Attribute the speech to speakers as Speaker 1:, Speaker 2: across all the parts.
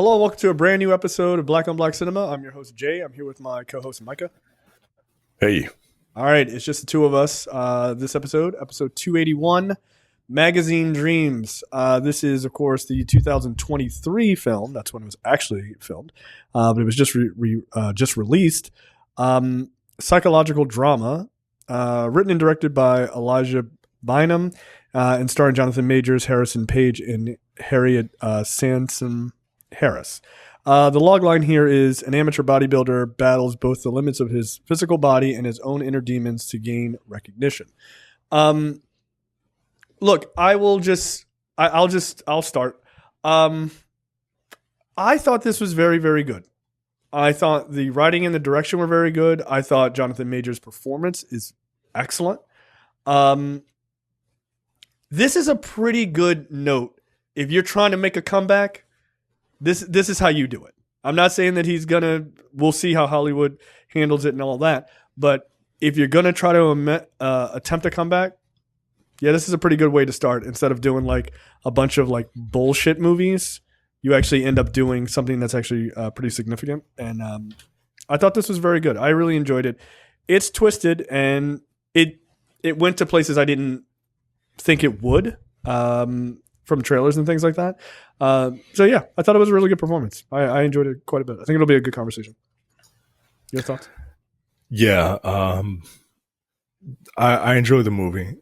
Speaker 1: Hello, welcome to a brand new episode of Black on Black Cinema. I'm your host, Jay. I'm here with my co-host, Micah.
Speaker 2: Hey.
Speaker 1: All right, it's just the two of us this episode 281, Magazine Dreams. This is, of course, the 2023 film. That's when it was actually filmed, but it was just released. Psychological drama, written and directed by Elijah Bynum, and starring Jonathan Majors, Harrison Page, and Harriet Sansom Harris. The logline here is an amateur bodybuilder battles both the limits of his physical body and his own inner demons to gain recognition. Look, I'll start. I thought this was very, very good. I thought the writing and the direction were very good. I thought Jonathan Majors' performance is excellent. This is a pretty good note. If you're trying to make a comeback, this is how you do it. I'm not saying that we'll see how Hollywood handles it and all that. But if you're going to try to attempt a comeback, yeah, this is a pretty good way to start. Instead of doing like a bunch of like bullshit movies, you actually end up doing something that's actually pretty significant. And I thought this was very good. I really enjoyed it. It's twisted and it went to places I didn't think it would. From trailers and things like that. So yeah, I thought it was a really good performance. I enjoyed it quite a bit. I think it'll be a good conversation. Your thoughts?
Speaker 2: Yeah. I enjoyed the movie.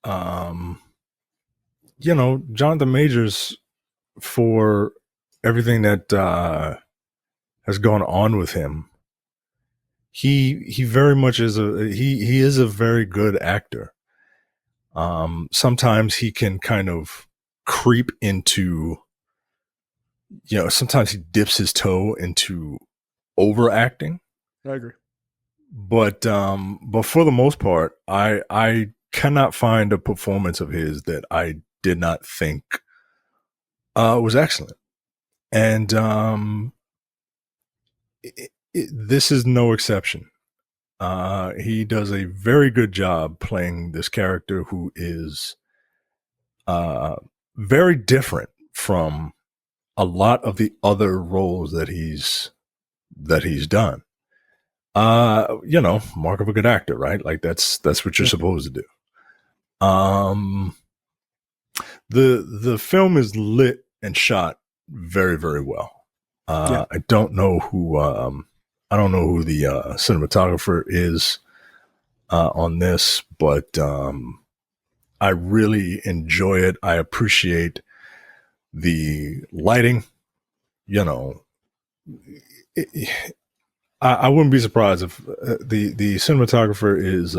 Speaker 2: Jonathan Majors, for everything that has gone on with him, he very much is he is a very good actor. Sometimes he can kind of creep into, sometimes he dips his toe into overacting.
Speaker 1: I agree.
Speaker 2: But for the most part, I cannot find a performance of his that I did not think was excellent. And this is no exception. He does a very good job playing this character who is very different from a lot of the other roles that he's done. Mark of a good actor, right? Like that's what you're supposed to do. The film is lit and shot very, very well. I don't know who the cinematographer is on this, but I really enjoy it. I appreciate the lighting. I wouldn't be surprised if the cinematographer is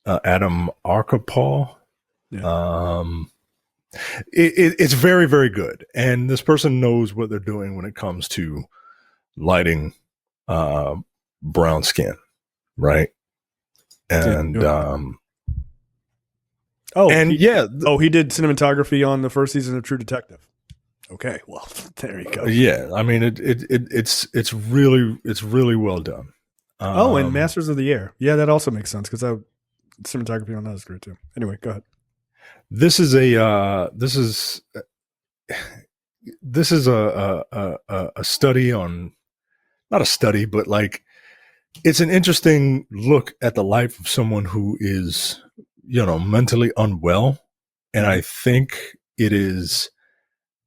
Speaker 2: Adam Archipel. Yeah. It's very, very good, and this person knows what they're doing when it comes to lighting brown skin, right? And
Speaker 1: he did cinematography on the first season of True Detective. Okay, well, there you go.
Speaker 2: Yeah, I mean it's really well done.
Speaker 1: And Masters of the Air. Yeah, that also makes sense because cinematography on that is great too. Anyway, go ahead. This is
Speaker 2: a study on, not a study, but like it's an interesting look at the life of someone who is, mentally unwell. And I think it is,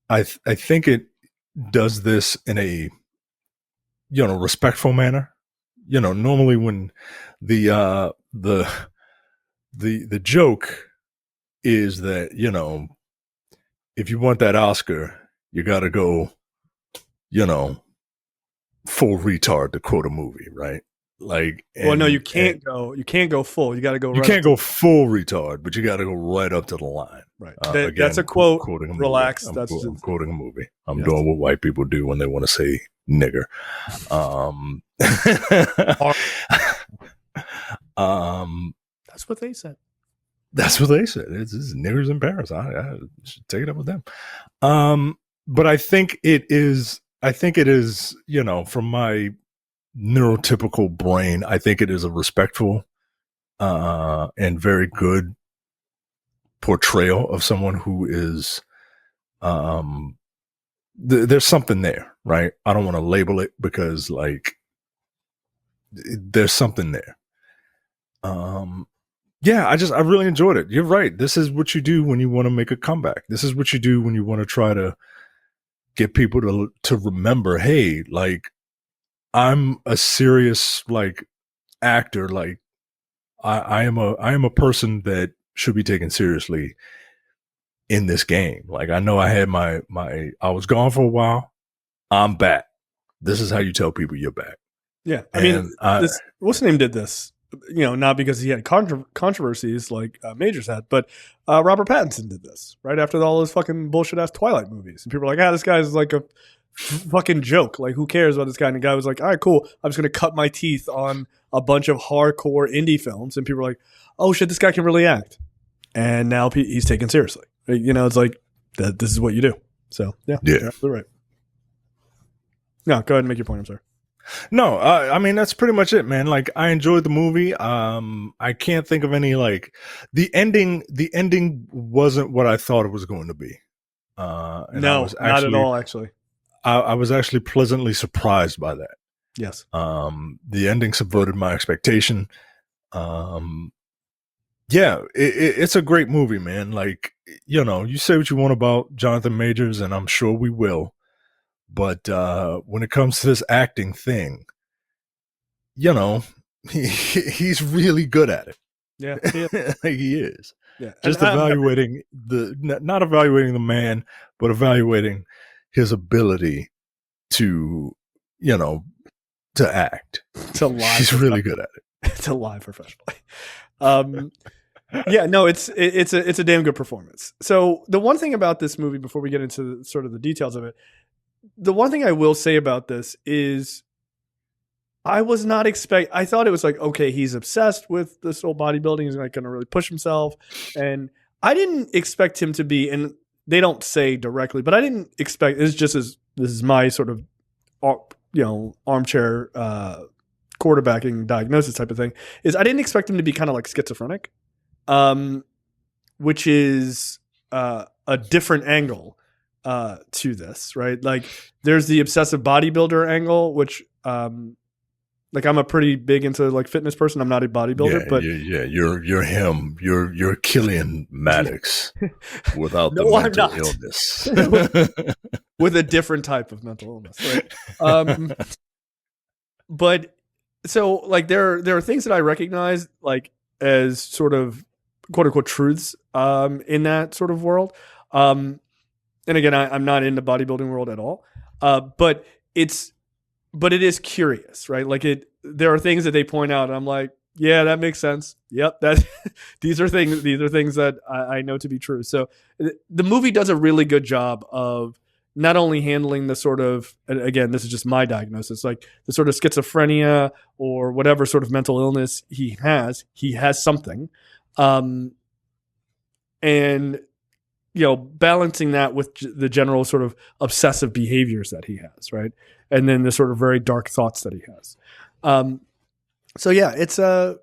Speaker 2: I think it does this in a, respectful manner. Normally when the joke is that, if you want that Oscar, you got to go, full retard, to quote a movie, right? Like,
Speaker 1: well, no, you can't go full. You got to go.
Speaker 2: You can't go full retard, but you got to go right up to the line.
Speaker 1: Right. That's a quote. Relax.
Speaker 2: I'm quoting a movie. I'm doing what white people do when they want to say nigger.
Speaker 1: That's what they said.
Speaker 2: That's what they said. It's niggers in Paris. I should take it up with them. But I think it is, from my neurotypical brain, I think it is a respectful and very good portrayal of someone who is Um, there's something there, right? I don't want to label it because like there's something there. Yeah, I really enjoyed it. You're right. This is what you do when you want to make a comeback. This is what you do when you want to try to get people to remember, hey, like I'm a serious like actor. Like I am a person that should be taken seriously in this game. Like I know I had I was gone for a while. I'm back. This is how you tell people you're back.
Speaker 1: Yeah, I
Speaker 2: And
Speaker 1: mean, this what's the name did this, not because he had controversies like Majors had, but Robert Pattinson did this right after all those fucking bullshit ass Twilight movies, and people were like, this guy's like a fucking joke. Like, who cares about this guy? And the guy was like, all right, cool. I'm just gonna cut my teeth on a bunch of hardcore indie films, and people were like, oh shit, this guy can really act, and now he's taken seriously. It's like that. This is what you do. So yeah, you're absolutely right. No, go ahead and make your point. I'm sorry.
Speaker 2: No, I mean that's pretty much it, man. Like I enjoyed the movie. I can't think of any like the ending. The ending wasn't what I thought it was going to be.
Speaker 1: No, not at all. Actually,
Speaker 2: I was actually pleasantly surprised by that.
Speaker 1: Yes.
Speaker 2: The ending subverted my expectation. Yeah, it's a great movie, man. Like you say what you want about Jonathan Majors, and I'm sure we will. But when it comes to this acting thing, he's really good at it.
Speaker 1: Yeah,
Speaker 2: he is.
Speaker 1: Yeah,
Speaker 2: just evaluating not evaluating the man, but evaluating his ability to, to act.
Speaker 1: To lie.
Speaker 2: He's really good at it.
Speaker 1: To lie professionally. Yeah, no, it's a damn good performance. So the one thing about this movie, before we get into sort of the details of it, the one thing I will say about this is I was not I thought it was like, okay, he's obsessed with this whole bodybuilding. He's like going to really push himself. And I didn't expect him to be, and they don't say directly, but I didn't expect, it's just as this is my sort of, armchair quarterbacking diagnosis type of thing, is I didn't expect him to be kind of like schizophrenic, which is a different angle to this, right? Like there's the obsessive bodybuilder angle, which like I'm a pretty big into like fitness person. I'm not a bodybuilder, but
Speaker 2: you're him. You're Killian Maddox without the mental illness.
Speaker 1: with a different type of mental illness, right? But so like there are things that I recognize like as sort of quote unquote truths in that sort of world. And again, I'm not in the bodybuilding world at all. But it is curious, right? Like there are things that they point out and I'm like, yeah, that makes sense. Yep. These are things that I know to be true. So the movie does a really good job of not only handling the sort of, and again, this is just my diagnosis, like the sort of schizophrenia or whatever sort of mental illness he has something. And, balancing that with the general sort of obsessive behaviors that he has, right? And then the sort of very dark thoughts that he has. So yeah, it's good.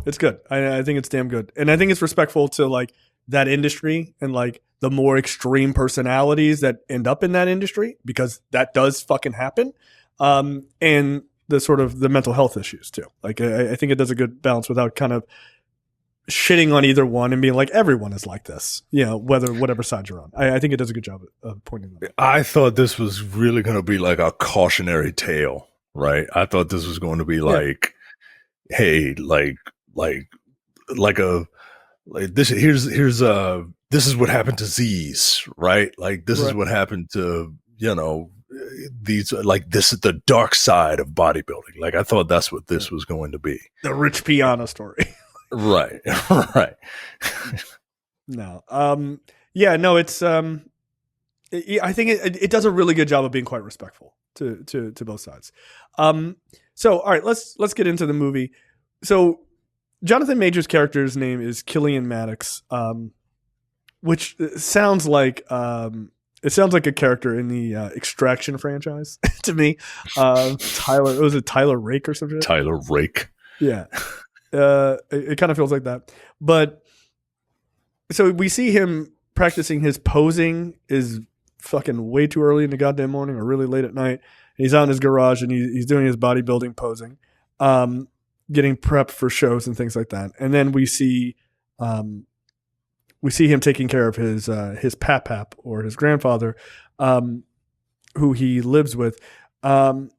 Speaker 1: It's good. I think it's damn good. And I think it's respectful to like that industry and like the more extreme personalities that end up in that industry, because that does fucking happen. And the sort of the mental health issues too. Like I think it does a good balance without kind of shitting on either one and being like, everyone is like this, whatever side you're on. I think it does a good job of pointing that out. I
Speaker 2: thought this was really going to be like a cautionary tale, right? I thought this was going to be like, hey, this this is what happened to Z's, right? Like this is what happened to, these, like this is the dark side of bodybuilding. Like I thought that's what this was going to be.
Speaker 1: The Rich Piana story.
Speaker 2: Right.
Speaker 1: No. Yeah, no, it's I think it does a really good job of being quite respectful to both sides. So all right, let's get into the movie. So Jonathan Majors' character's name is Killian Maddox, which sounds like a character in the Extraction franchise to me. Tyler Rake or something?
Speaker 2: Tyler Rake.
Speaker 1: Yeah. It kind of feels like that. But so we see him practicing his posing is fucking way too early in the goddamn morning or really late at night. He's out in his garage and he's doing his bodybuilding posing, getting prepped for shows and things like that. And then we see him taking care of his pap or his grandfather, who he lives with, and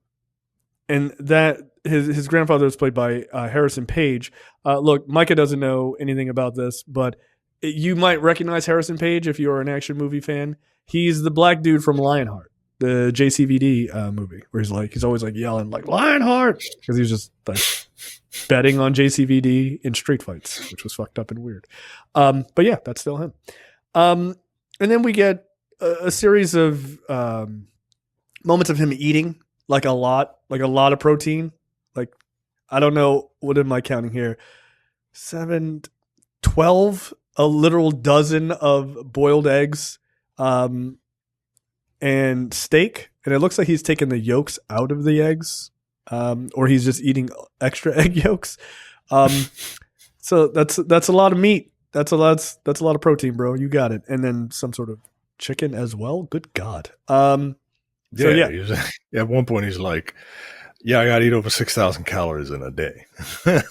Speaker 1: that his grandfather is played by Harrison Page. Look, Micah doesn't know anything about this, but you might recognize Harrison Page if you're an action movie fan. He's the black dude from Lionheart, the JCVD movie, where he's always like yelling like Lionheart because he was just like betting on JCVD in street fights, which was fucked up and weird. But yeah, that's still him. And then we get a series of moments of him eating like a lot of protein. Like, I don't know, what am I counting here? 7, 12, a literal dozen of boiled eggs, and steak. And it looks like he's taken the yolks out of the eggs, or he's just eating extra egg yolks. So that's a lot of meat. That's a lot of protein, bro. You got it. And then some sort of chicken as well. Good God.
Speaker 2: At one point he's like, yeah, I got to eat over 6,000 calories in a day.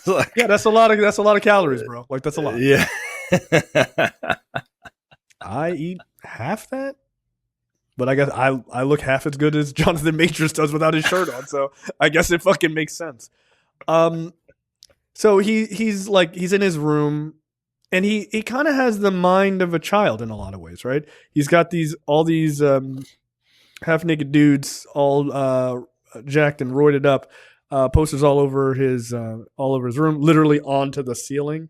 Speaker 1: Like, yeah, that's a lot of calories, bro. Like, that's a lot.
Speaker 2: Yeah.
Speaker 1: I eat half that, but I guess I look half as good as Jonathan Majors does without his shirt on. So I guess it fucking makes sense. So he's in his room, and he kind of has the mind of a child in a lot of ways, right? He's got all these half naked dudes, all jacked and roided up, posters all over his room, literally onto the ceiling,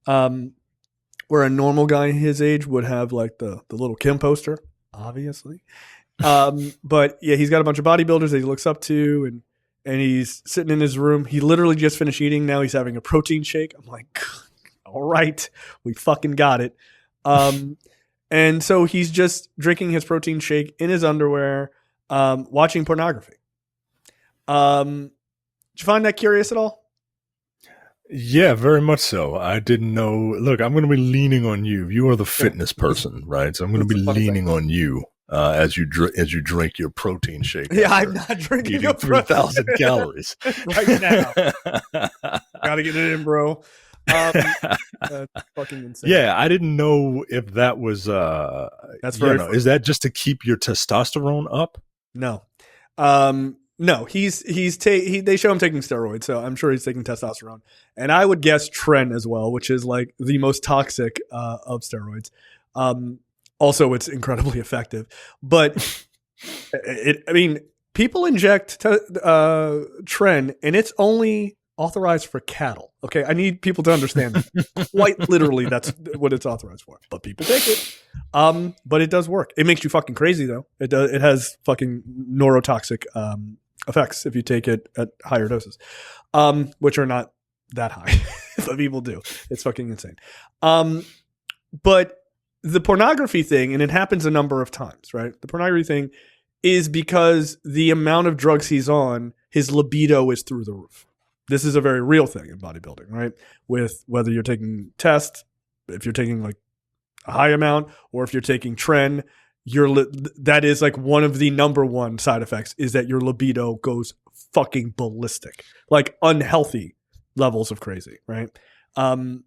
Speaker 1: where a normal guy his age would have like the little Kim poster, obviously. But yeah, he's got a bunch of bodybuilders that he looks up to, and he's sitting in his room. He literally just finished eating. Now he's having a protein shake. I'm like, all right, we fucking got it. And so he's just drinking his protein shake in his underwear, watching pornography. Did you find that curious at all?
Speaker 2: Yeah, very much so. I didn't know. Look, I'm going to be leaning on you. You are the fitness person, right? So I'm going to be leaning on you as you drink your protein shake.
Speaker 1: Yeah, I'm not drinking
Speaker 2: eating 3,000 calories
Speaker 1: right now. Gotta get it in, bro. That's fucking insane.
Speaker 2: Yeah, I didn't know if that was.
Speaker 1: That's very.
Speaker 2: Is that just to keep your testosterone up?
Speaker 1: No. No, they show him taking steroids, so I'm sure he's taking testosterone, and I would guess tren as well, which is like the most toxic of steroids. Also, it's incredibly effective, but people inject tren, and it's only authorized for cattle. Okay, I need people to understand that. Quite literally, that's what it's authorized for. But people take it. But it does work. It makes you fucking crazy though. It has fucking neurotoxic effects if you take it at higher doses, which are not that high, but people do. It's fucking insane. But the pornography thing, and it happens a number of times, right? The pornography thing is because the amount of drugs he's on, his libido is through the roof. This is a very real thing in bodybuilding, right? With whether you're taking test, if you're taking like a high amount, or if you're taking tren, that is like one of the number one side effects is that your libido goes fucking ballistic, like unhealthy levels of crazy, right? And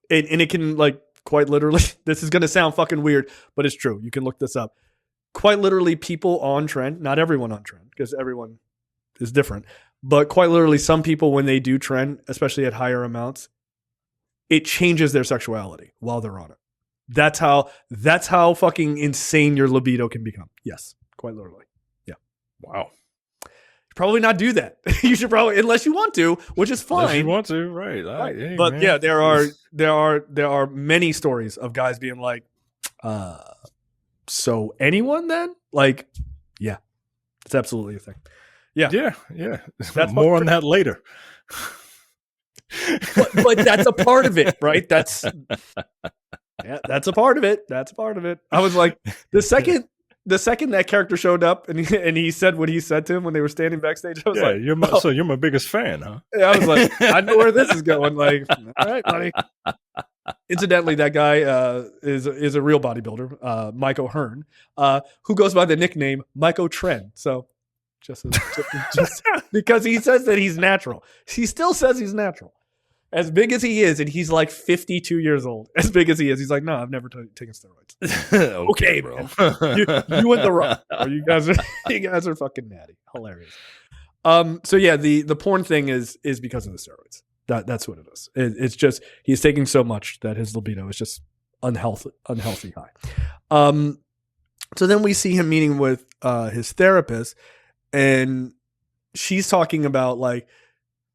Speaker 1: it can like quite literally, this is going to sound fucking weird, but it's true. You can look this up. Quite literally, people on tren, not everyone on tren, because everyone is different, but quite literally, some people, when they do tren, especially at higher amounts, it changes their sexuality while they're on it. That's how fucking insane your libido can become. Yes, quite literally. Yeah.
Speaker 2: Wow.
Speaker 1: Probably not do that. You should probably, unless you want to, which is fine.
Speaker 2: Unless you want to, right? Hey,
Speaker 1: but
Speaker 2: man.
Speaker 1: Yeah, there are many stories of guys being like, so anyone then? Like, yeah, it's absolutely a thing. Yeah.
Speaker 2: That's more on that later.
Speaker 1: but that's a part of it, right? That's a part of it. That's a part of it. I was like, the second that character showed up and he said what he said to him when they were standing backstage, I was like,
Speaker 2: so you're my biggest fan, huh?
Speaker 1: Yeah, I was like, I know where this is going. Like, all right, buddy. Incidentally, that guy is a real bodybuilder, Mike O'Hearn, who goes by the nickname Mike O'Tren. So just because he says that he's natural, he still says he's natural. As big as he is, and he's like 52 years old. As big as he is, he's like, no, I've never taken steroids. Okay,
Speaker 2: bro.
Speaker 1: man. You and the Rock, bro. You guys are fucking natty. Hilarious. So yeah, the porn thing is because of the steroids. That's what it is. It's just he's taking so much that his libido is just unhealthy high. So then we see him meeting with his therapist, and she's talking about like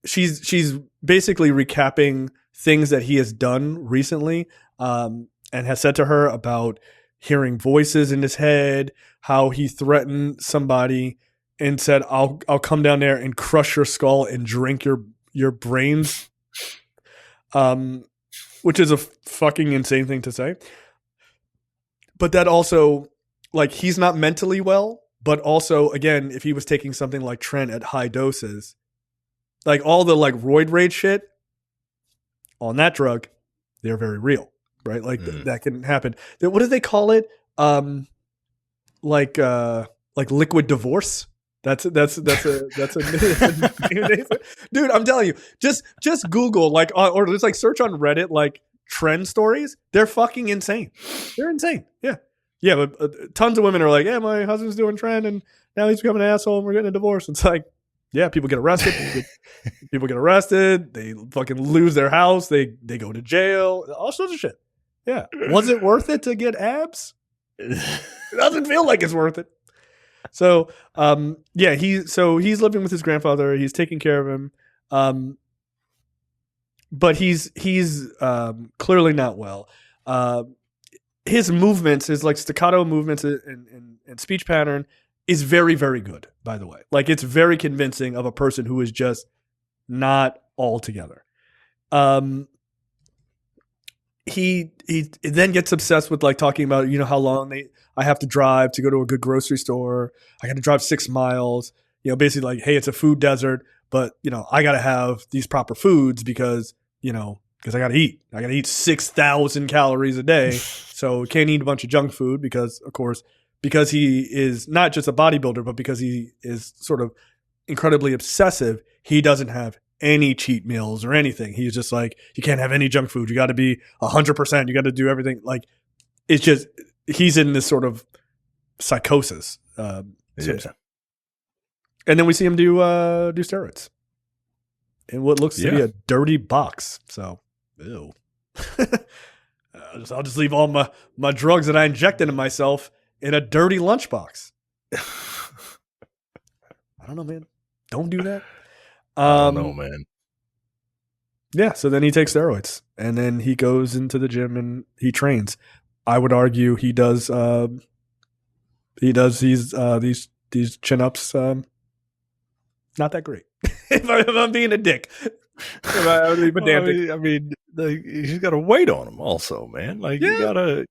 Speaker 1: she's basically recapping things that he has done recently, and has said to her about hearing voices in his head, how he threatened somebody and said, I'll come down there and crush your skull and drink your brains, which is a fucking insane thing to say. But that also, like, he's not mentally well, but also, again, if he was taking something like Trent at high doses, like all the like roid rage shit on that drug, they're very real, right? Like that can happen. What do they call it? Like liquid divorce. That's a dude. I'm telling you, just Google like or just like search on Reddit like trend stories. They're fucking insane. They're insane. Yeah. But tons of women are like, yeah, my husband's doing trend and now he's becoming an asshole and we're getting a divorce. It's like, yeah, people get arrested. People get arrested. They fucking lose their house. They go to jail. All sorts of shit. Yeah. Was it worth it to get abs? It doesn't feel like it's worth it. So, yeah, he's living with his grandfather. He's taking care of him. But he's clearly not well. His movements, his like staccato movements and speech pattern is very, very good, by the way. Like it's very convincing of a person who is just not all together. He then gets obsessed with like talking about, how long I have to drive to go to a good grocery store. I got to drive 6 miles, basically like, hey, it's a food desert, but I got to have these proper foods because I got to eat. I got to eat 6,000 calories a day. So can't eat a bunch of junk food because, of course, because he is not just a bodybuilder, but because he is sort of incredibly obsessive, he doesn't have any cheat meals or anything. He's just like, you can't have any junk food. You got to be 100%. You got to do everything. Like, it's just, he's in this sort of psychosis. And then we see him do steroids in what looks to be a dirty box. So, ew. I'll just leave all my drugs that I inject into myself in a dirty lunchbox. I don't know, man. Don't do that.
Speaker 2: I don't know, man.
Speaker 1: Yeah, so then he takes steroids, and then he goes into the gym and he trains. I would argue he does these chin ups. Not that great. if I'm being a dick.
Speaker 2: I mean, he's got a weight on him, also, man. Like you gotta.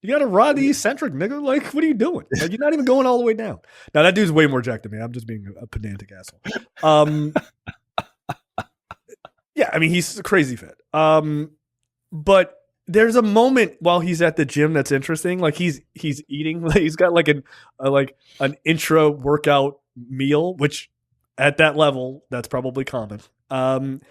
Speaker 1: You got to ride the eccentric, nigga. Like, what are you doing? Like, you're not even going all the way down. Now, that dude's way more jacked than me. I'm just being a pedantic asshole. Yeah, I mean, he's crazy fit. But there's a moment while he's at the gym that's interesting. Like, he's eating. Like, he's got like an intra workout meal, which at that level, that's probably common. But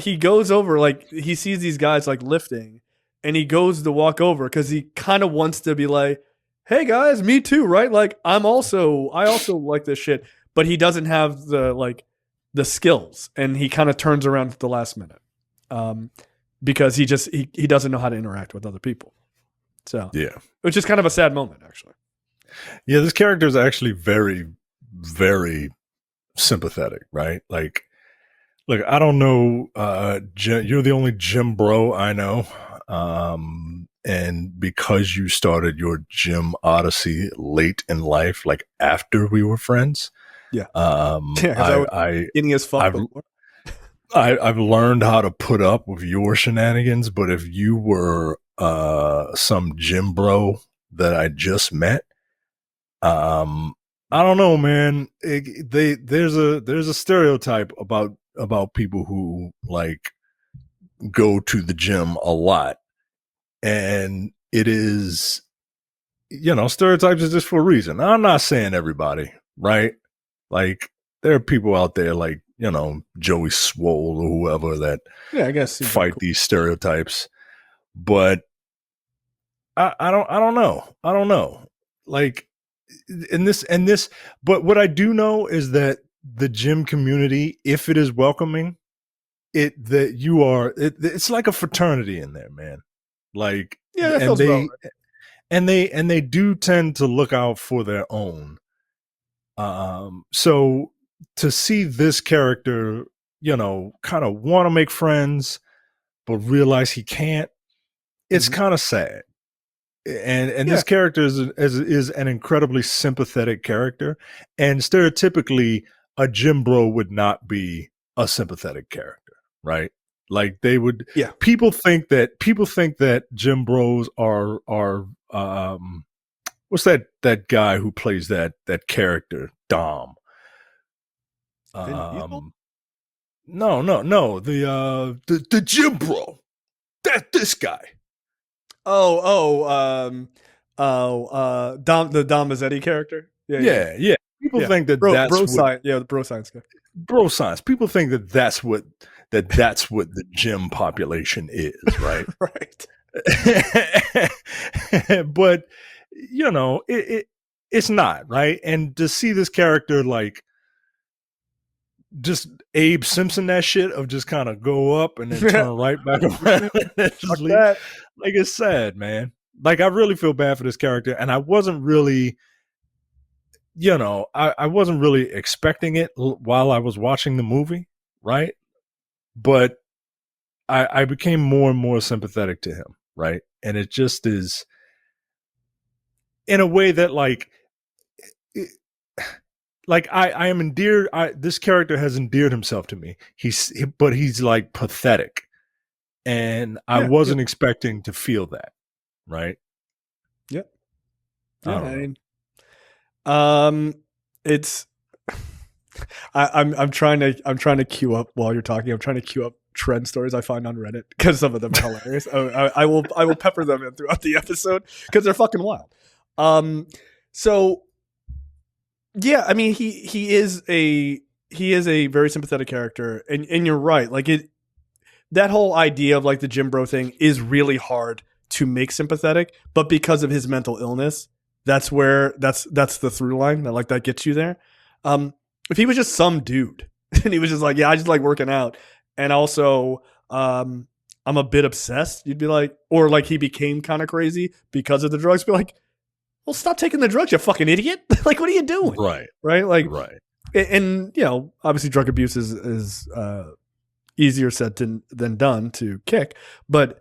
Speaker 1: he goes over, like, he sees these guys like lifting. And he goes to walk over because he kind of wants to be like, hey guys, me too, right? Like I also like this shit, but he doesn't have the skills, and he kind of turns around at the last minute, because he doesn't know how to interact with other people. So yeah, which is kind of a sad moment, actually.
Speaker 2: Yeah, this character is actually very, very sympathetic, right? Like, look, I don't know, you're the only gym bro I know. And because you started your gym odyssey late in life, like after we were friends, I've learned how to put up with your shenanigans. But if you were some gym bro that I just met, I don't know, man. There's a stereotype about people who like go to the gym a lot, and it is, stereotypes is just for a reason. I'm not saying everybody, right? Like, there are people out there like, Joey Swole or whoever that
Speaker 1: Yeah, I guess seems like
Speaker 2: fight
Speaker 1: cool.
Speaker 2: these stereotypes, but I don't know. I don't know. Like, but what I do know is that the gym community, if it is welcoming, it's like a fraternity in there, man. Like,
Speaker 1: Yeah, that
Speaker 2: and
Speaker 1: feels about
Speaker 2: they
Speaker 1: right.
Speaker 2: and they do tend to look out for their own. So to see this character, kind of want to make friends, but realize he can't, it's
Speaker 1: Mhm.
Speaker 2: kind of sad. And
Speaker 1: Yeah.
Speaker 2: this character is an incredibly sympathetic character, and stereotypically, a gym bro would not be a sympathetic character, right? Like, they would.
Speaker 1: Yeah.
Speaker 2: People think that gym bros are what's that guy who plays that character Dom?
Speaker 1: Vin Diesel?
Speaker 2: Um, no, the gym bro, this guy.
Speaker 1: Dom Mazzetti character. Yeah.
Speaker 2: Yeah. People
Speaker 1: Yeah.
Speaker 2: think that
Speaker 1: Bro
Speaker 2: that's what
Speaker 1: science. Yeah, the bro science guy.
Speaker 2: bro science. People think that that's what the gym population is, right?
Speaker 1: Right.
Speaker 2: But it's not, right? And to see this character like just Abe Simpson that shit of just kind of go up and then turn right back around and
Speaker 1: Fuck
Speaker 2: just leave,
Speaker 1: that.
Speaker 2: like, it's sad, man. Like, I really feel bad for this character, and I wasn't really, I wasn't really expecting it while I was watching the movie, right? But I became more and more sympathetic to him, right? And it just is in a way that, like, it, like I am endeared. This character has endeared himself to me. But he's like pathetic, and I
Speaker 1: Yeah.
Speaker 2: wasn't expecting to feel that, right?
Speaker 1: Yep.
Speaker 2: I
Speaker 1: Yeah.
Speaker 2: don't
Speaker 1: I
Speaker 2: know.
Speaker 1: mean, it's. I'm trying to queue up while you're talking. I'm trying to queue up trend stories I find on Reddit because some of them are hilarious. I will pepper them in throughout the episode because they're fucking wild. So yeah, I mean he is a very sympathetic character, and you're right. Like that whole idea of like the Jim Bro thing is really hard to make sympathetic, but because of his mental illness, that's the through line that gets you there. If he was just some dude and he was just like, yeah, I just like working out, and also I'm a bit obsessed, you'd be like, or like he became kind of crazy because of the drugs, be like, well, stop taking the drugs, you fucking idiot. Like, what are you doing?
Speaker 2: Right,
Speaker 1: Right? Like,
Speaker 2: right.
Speaker 1: and obviously drug abuse is easier said than done to kick, but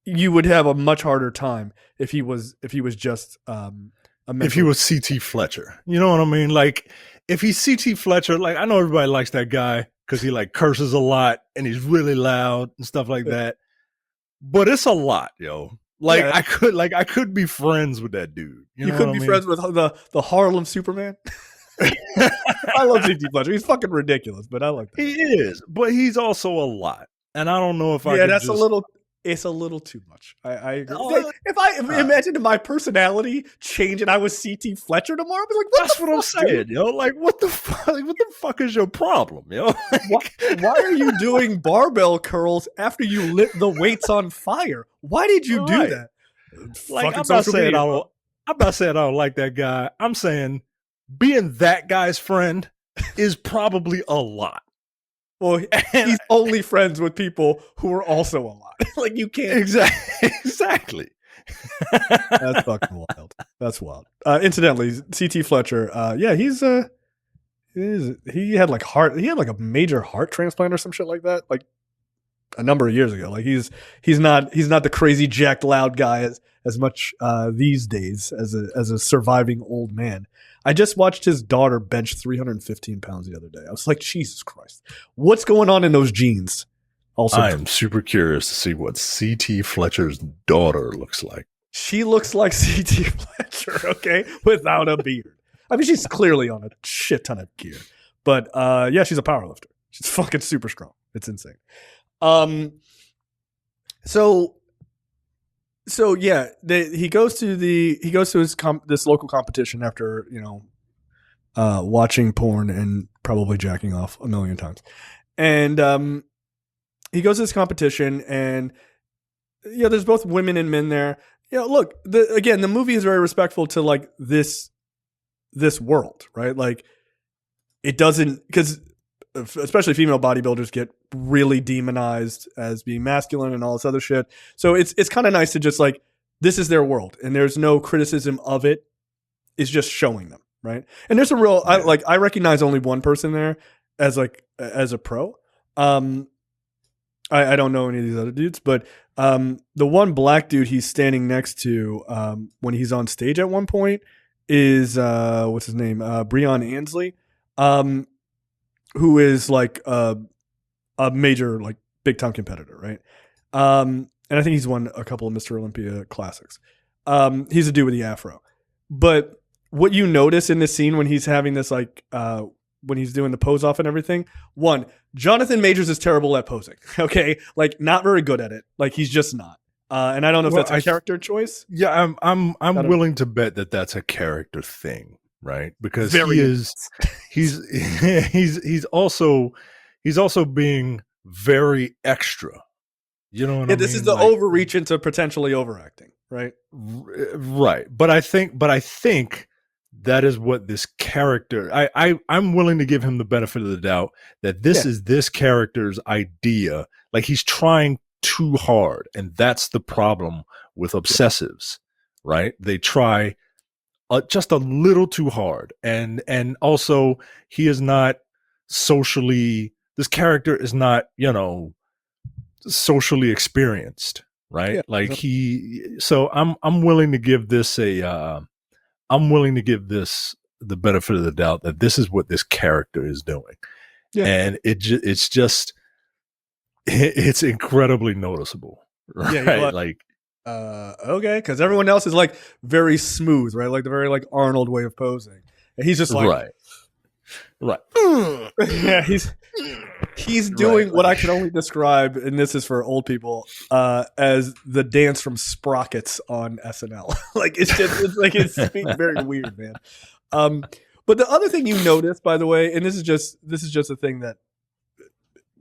Speaker 1: you would have a much harder time if he was just
Speaker 2: If he was CT Fletcher, you know what I mean? Like, if he's CT Fletcher, like, I know everybody likes that guy because he like curses a lot and he's really loud and stuff like that. But it's a lot, yo. Like,
Speaker 1: yeah,
Speaker 2: I could be friends with that dude. You
Speaker 1: you
Speaker 2: know what
Speaker 1: couldn't
Speaker 2: I
Speaker 1: be
Speaker 2: mean?
Speaker 1: friends with the Harlem Superman. I love CT Fletcher. He's fucking ridiculous, but I like that.
Speaker 2: He is, but he's also a lot. And I don't know if I
Speaker 1: Yeah,
Speaker 2: could
Speaker 1: that's
Speaker 2: just.
Speaker 1: it's a little too much. I agree.
Speaker 2: Oh,
Speaker 1: If I imagine my personality change and I was CT Fletcher tomorrow, I'd be like,
Speaker 2: that's what I'm saying, yo. Like, what the fuck? Like, what the fuck is your problem, yo?
Speaker 1: Why are you doing barbell curls after you lit the weights on fire? Why did you do that?
Speaker 2: Like,
Speaker 1: Fucking
Speaker 2: I'm not
Speaker 1: social
Speaker 2: saying
Speaker 1: media,
Speaker 2: I
Speaker 1: bro.
Speaker 2: don't. I'm not saying I don't like that guy. I'm saying being that guy's friend is probably a lot.
Speaker 1: Well, he's only friends with people who are also a lot. Like, you can't.
Speaker 2: Exactly.
Speaker 1: That's fucking wild. That's wild. Incidentally, CT Fletcher. Yeah, he had like a major heart transplant or some shit like that, like a number of years ago. Like he's not the crazy jacked loud guy as much these days as a surviving old man. I just watched his daughter bench 315 pounds the other day. I was like, Jesus Christ, what's going on in those genes? Also,
Speaker 2: I am super curious to see what CT Fletcher's daughter looks like.
Speaker 1: she looks like CT Fletcher, okay, without a beard. I mean, she's clearly on a shit ton of gear, but yeah, she's a powerlifter. She's fucking super strong. It's insane. So yeah, he goes to his this local competition after watching porn and probably jacking off a million times, and he goes to this competition, and there's both women and men there. Look, again, the movie is very respectful to like this world, right? Like it doesn't, because especially female bodybuilders get really demonized as being masculine and all this other shit. So it's kind of nice to just like, this is their world and there's no criticism of it. It's just showing them, right? And there's a real, I recognize only one person there as a pro. I don't know any of these other dudes, but the one black dude he's standing next to when he's on stage at one point is what's his name? Breon Ansley, who is like a major like big time competitor, right? And I think he's won a couple of Mr. Olympia classics. He's a dude with the afro. But what you notice in this scene when he's having this like when he's doing the pose off and everything, one, Jonathan Majors is terrible at posing. Okay, like not very good at it. Like he's just not. And I don't know if that's a character choice.
Speaker 2: Yeah, I'm willing to bet that that's a character thing, right? Because he's also being very extra. You know what I mean?
Speaker 1: This is the overreach into potentially overacting, right?
Speaker 2: Right. But I think that is what this character, I'm willing to give him the benefit of the doubt that this is this character's idea. Like he's trying too hard, and that's the problem with obsessives, right? They try just a little too hard, and also he is not socially, this character is not, socially experienced, right? So I'm willing to give this the benefit of the doubt that this is what this character is doing. Yeah. And it's incredibly noticeable, right?
Speaker 1: Yeah, okay, because everyone else is like very smooth, right? Like the very like Arnold way of posing, and he's just like,
Speaker 2: right.
Speaker 1: Yeah, he's doing what I can only describe, and this is for old people, as the dance from Sprockets on SNL. Like it's very weird, man. But the other thing you notice, by the way, and this is just a thing that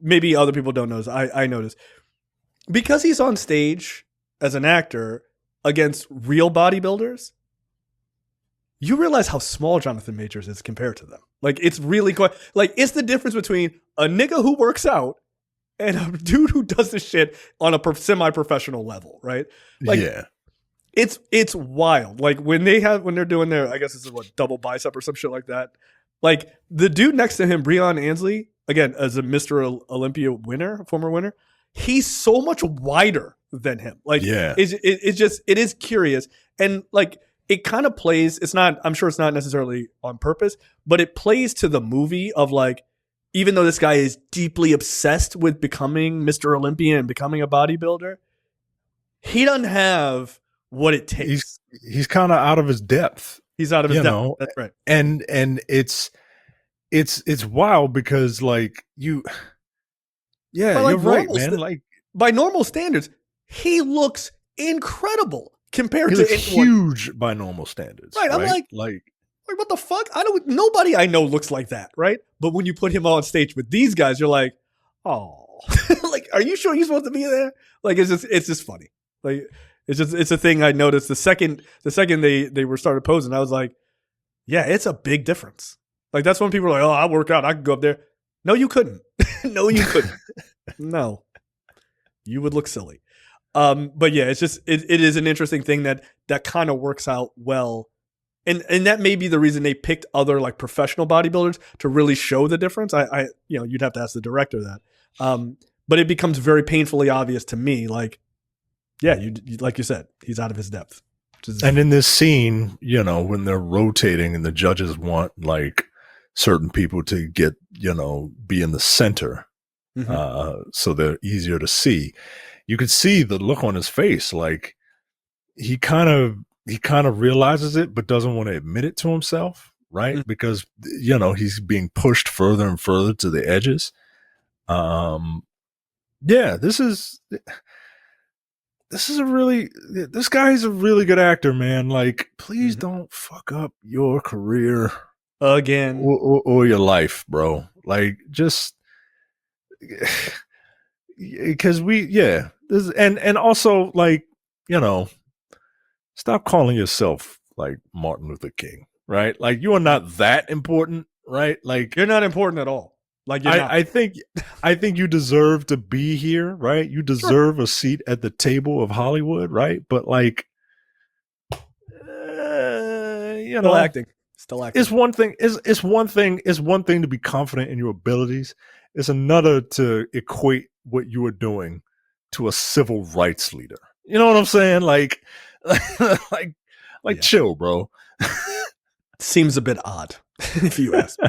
Speaker 1: maybe other people don't notice. I notice, because he's on stage as an actor against real bodybuilders, you realize how small Jonathan Majors is compared to them. Like, it's really quite, like, it's the difference between a nigga who works out and a dude who does this shit on a semi-professional level, right? Like, yeah. It's wild. Like, when they're doing their, I guess it's double bicep or some shit like that. Like, the dude next to him, Breon Ansley, again, as a Mr. Olympia former winner, he's so much wider than him. Like, yeah. It is curious. And, like, it kind of plays, I'm sure it's not necessarily on purpose, but it plays to the movie of like, even though this guy is deeply obsessed with becoming Mr. Olympia and becoming a bodybuilder, he doesn't have what it takes.
Speaker 2: He's kind of out of his depth.
Speaker 1: He's out of his depth. That's right.
Speaker 2: And it's wild because like you're right, man. Like
Speaker 1: by normal standards, he looks incredible. Compared
Speaker 2: he
Speaker 1: to
Speaker 2: looks huge by normal standards,
Speaker 1: right? I'm like what the fuck? Nobody I know looks like that, right? But when you put him on stage with these guys, you're like, oh, like, are you sure he's supposed to be there? Like, it's just funny. Like, it's a thing I noticed the second they were started posing. I was like, yeah, it's a big difference. Like, that's when people are like, oh, I work out, I could go up there. No, you couldn't. No, you couldn't. No, you would look silly. But yeah, it's just it is an interesting thing that kind of works out well, and that may be the reason they picked other like professional bodybuilders to really show the difference. I you'd have to ask the director that, but it becomes very painfully obvious to me. Like, yeah, you like you said, he's out of his depth.
Speaker 2: And in this scene, when they're rotating and the judges want like certain people to get be in the center, so they're easier to see. You could see the look on his face, like he kind of realizes it, but doesn't want to admit it to himself, right? Mm-hmm. Because he's being pushed further and further to the edges. Yeah, this is this guy's a really good actor, man. Like, please
Speaker 1: Mhm.
Speaker 2: don't fuck up your career
Speaker 1: Again.
Speaker 2: or your life, bro. Like, just because and also, like, you know, stop calling yourself like Martin Luther King, right? Like, you are not that important, right? Like,
Speaker 1: You're not important at all. Like, you're not.
Speaker 2: I think you deserve to be here, right? You
Speaker 1: Sure.
Speaker 2: deserve a seat at the table of Hollywood, right? But like, you
Speaker 1: Still
Speaker 2: know,
Speaker 1: acting. Still acting.
Speaker 2: it's one thing. It's one thing to be confident in your abilities. It's another to equate what you are doing to a civil rights leader. You know what I'm saying? Like, like,
Speaker 1: Yeah.
Speaker 2: chill, bro.
Speaker 1: Seems a bit odd, if you ask me.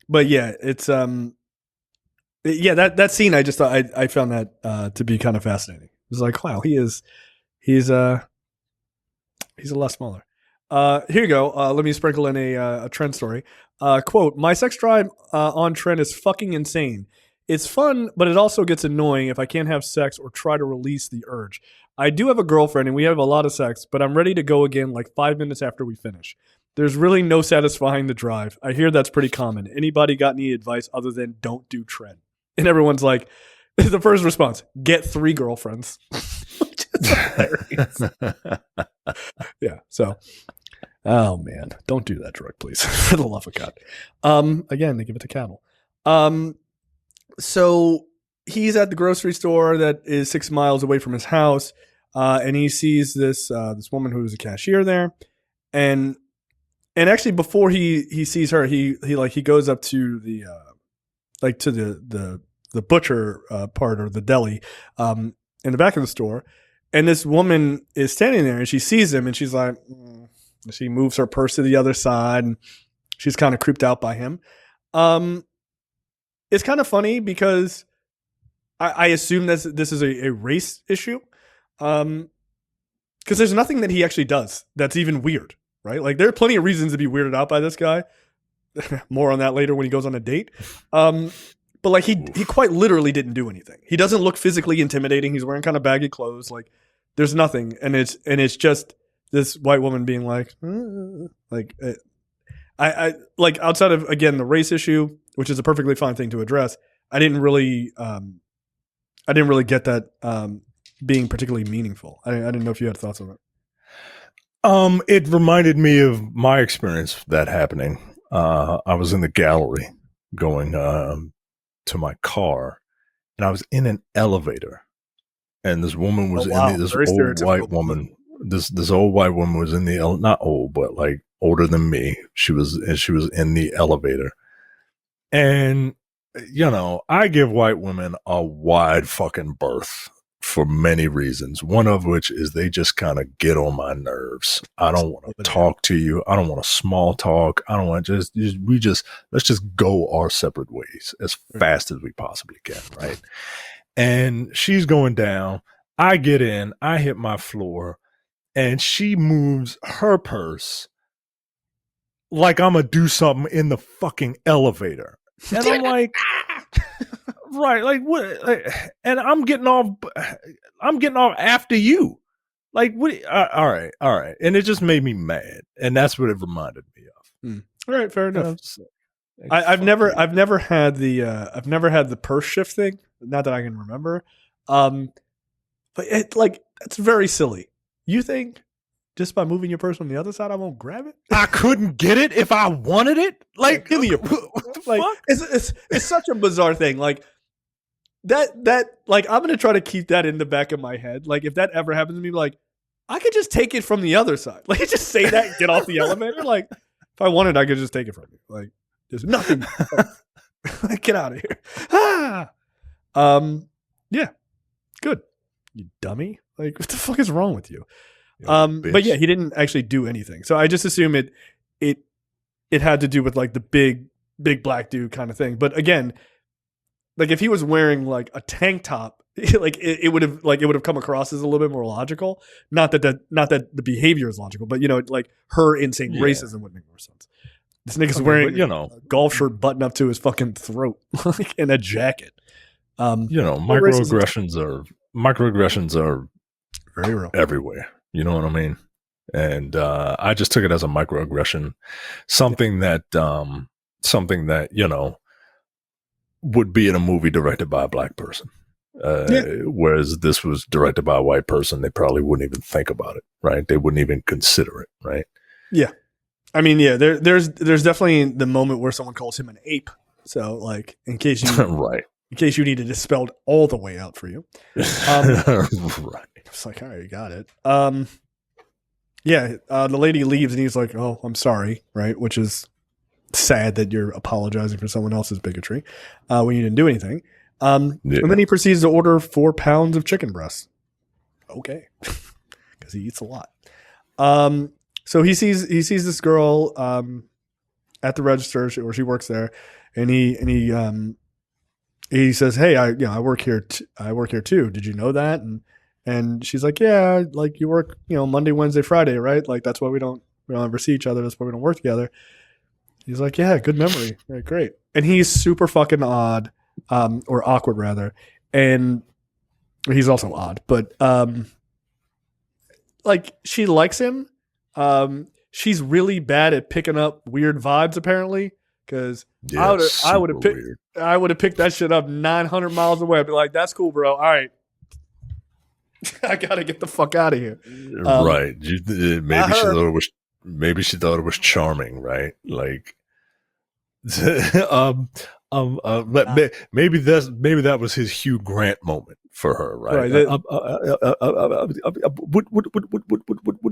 Speaker 1: But yeah, it's yeah, that scene I just thought I found that to be kind of fascinating. It was like, wow, he's a lot smaller. Here you go. Let me sprinkle in a trend story. Quote: My sex drive on trend is fucking insane. It's fun, but it also gets annoying if I can't have sex or try to release the urge. I do have a girlfriend and we have a lot of sex, but I'm ready to go again like 5 minutes after we finish. There's really no satisfying the drive. I hear that's pretty common. Anybody got any advice other than don't do trend? And everyone's like, the first response: get 3 girlfriends. Which is hilarious. Yeah. So, oh man, don't do that drug, please, for the love of God. Again, they give it to cattle. So he's at the grocery store that is 6 miles away from his house, and he sees this woman who's a cashier there, and actually before he sees her, he goes up to the to the butcher part or the deli in the back of the store, and this woman is standing there and she sees him and she's like, she moves her purse to the other side and she's kind of creeped out by him. It's kind of funny because I assume this is a race issue, because there's nothing that he actually does that's even weird, right? Like there are plenty of reasons to be weirded out by this guy. More on that later when he goes on a date. But like he quite literally didn't do anything. He doesn't look physically intimidating. He's wearing kind of baggy clothes. Like there's nothing, and it's just this white woman being like, I like outside of again the race issue, which is a perfectly fine thing to address. I didn't really get that being particularly meaningful. I didn't know if you had thoughts on it.
Speaker 2: It reminded me of my experience that happening. I was in the gallery going to my car, and I was in an elevator, and this woman was this
Speaker 1: Very
Speaker 2: old white
Speaker 1: stereotypical.
Speaker 2: woman. This old white woman was in the not old, but like older than me. She was in the elevator, and you know, I give white women a wide fucking berth for many reasons. One of which is they just kind of get on my nerves. I don't want to talk to you. I don't want to small talk. I don't want to let's just go our separate ways as fast as we possibly can. Right. And she's going down. I get in, I hit my floor, and she moves her purse like I'm going to do something in the fucking elevator. And I'm like, right, like what? And I'm getting off after you. Like what? All right, and it just made me mad, and that's what it reminded me of.
Speaker 1: All right, fair enough. I've never had the purse shift thing. Not that I can remember. But that's very silly. You think just by moving your purse on the other side, I won't grab it?
Speaker 2: I couldn't get it if I wanted it. Like,
Speaker 1: give me your what the fuck? It's such a bizarre thing. Like that like I'm gonna try to keep that in the back of my head. Like if that ever happens to me, like I could just take it from the other side. Like just say that and get off the elevator. Like if I wanted, I could just take it from you. Like there's nothing. Get out of here. Yeah, good. You dummy. Like what the fuck is wrong with you? But yeah, he didn't actually do anything. So I just assume it had to do with like the big black dude kind of thing. But again, like if he was wearing like a tank top, like it would have come across as a little bit more logical. Not that the behavior is logical, but you know, like her insane racism would make more sense. This nigga's wearing a golf shirt button up to his fucking throat, like in a jacket.
Speaker 2: Microaggressions are microaggressions are
Speaker 1: Very real.
Speaker 2: everywhere. You know what I mean? And I just took it as a microaggression, something that would be in a movie directed by a black person.
Speaker 1: Yeah.
Speaker 2: Whereas this was directed by a white person, they probably wouldn't even think about it, right? They wouldn't even consider it, right?
Speaker 1: Yeah. I mean, yeah, there's definitely the moment where someone calls him an ape. So, like, in case you
Speaker 2: right.
Speaker 1: in case you needed it spelled all the way out for you.
Speaker 2: Right.
Speaker 1: It's like, all right, you got it. Yeah, the lady leaves and he's like, oh, I'm sorry, right? Which is sad that you're apologizing for someone else's bigotry when you didn't do anything. And then he proceeds to order 4 pounds of chicken breast. Okay. Because he eats a lot. So he sees this girl at the register where she works there, and he says, "Hey, I work here. I work here too. Did you know that?" And she's like, "Yeah, like you work, Monday, Wednesday, Friday, right? Like that's why we don't ever see each other. That's why we don't work together." He's like, "Yeah, good memory. Right, great." And he's super fucking odd, or awkward rather, and he's also odd, but like she likes him. She's really bad at picking up weird vibes, apparently. Because I would have picked that shit up 900 miles away. I'd be like, "That's cool, bro. All right, I gotta get the fuck out of here."
Speaker 2: Right? Maybe she thought it was charming, right? Like, maybe that was his Hugh Grant moment for her, right?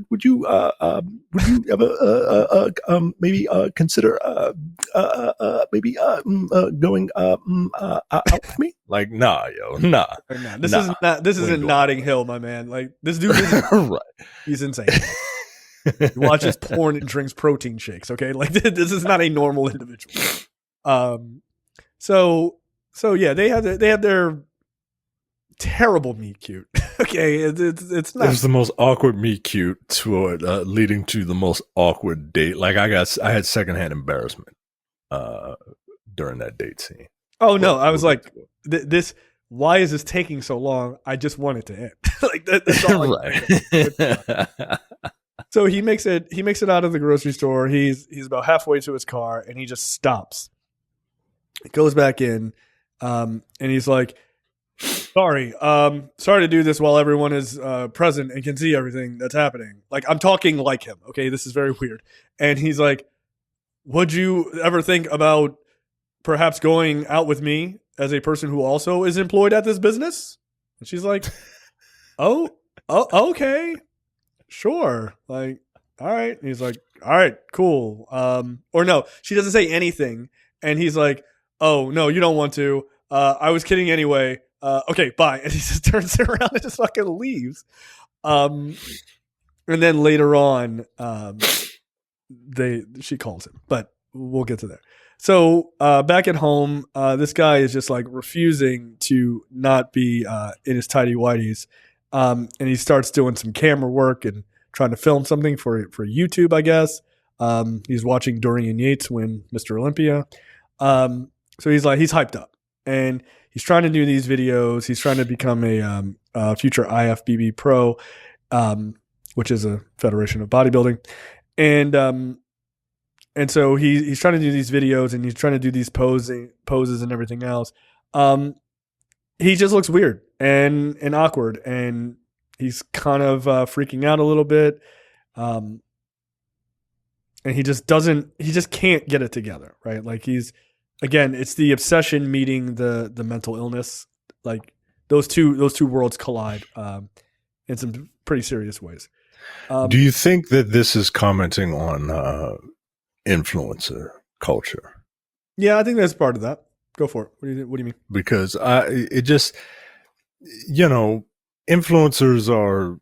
Speaker 2: Would you ever maybe consider maybe going out with me? Like, nah, yo, nah.
Speaker 1: This isn't Notting Hill, my man. Like this dude is
Speaker 2: right.
Speaker 1: He's insane. He watches porn and drinks protein shakes. Okay, like this is not a normal individual. So yeah, they have their terrible meet cute. Okay, it's not.
Speaker 2: It was the most awkward meet cute toward leading to the most awkward date. Like I had secondhand embarrassment during that date scene.
Speaker 1: Oh no, I was like, this. Why is this taking so long? I just want it to end. Like that's all. Right. So he makes it out of the grocery store. He's about halfway to his car, and he just stops. He goes back in, and he's like, sorry to do this while everyone is present and can see everything that's happening. Like, I'm talking like him. Okay, this is very weird. And he's like, would you ever think about perhaps going out with me as a person who also is employed at this business? And she's like, oh, okay, sure. Like, all right. And he's like, all right, cool. Or no, she doesn't say anything. And he's like, oh, no, you don't want to. I was kidding anyway. Okay, bye. And he just turns around and just fucking leaves. And then later on, she calls him, but we'll get to that. So back at home, this guy is just like refusing to not be in his tidy whities, and he starts doing some camera work and trying to film something for YouTube, I guess. He's watching Dorian Yates win Mr. Olympia, so he's hyped up, and he's trying to do these videos. He's trying to become a future IFBB pro, which is a federation of bodybuilding, and so he's trying to do these videos and he's trying to do these poses and everything else. He just looks weird and awkward, and he's kind of freaking out a little bit. And he just can't get it together, right? Like it's the obsession meeting the mental illness. Like those two worlds collide in some pretty serious ways.
Speaker 2: Do you think that this is commenting on influencer culture?
Speaker 1: Yeah, I think that's part of that. Go for it. What do you mean?
Speaker 2: Because it just, influencers are,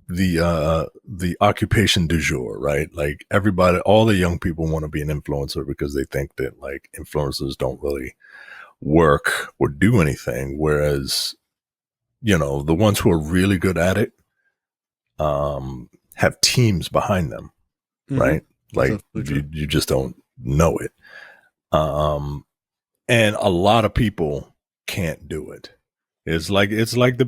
Speaker 2: the occupation du jour, right? Like everybody, all the young people want to be an influencer because they think that like influencers don't really work or do anything. Whereas, the ones who are really good at it, have teams behind them. Mm-hmm. Right? Like you just don't know it. And a lot of people can't do it. It's like it's like the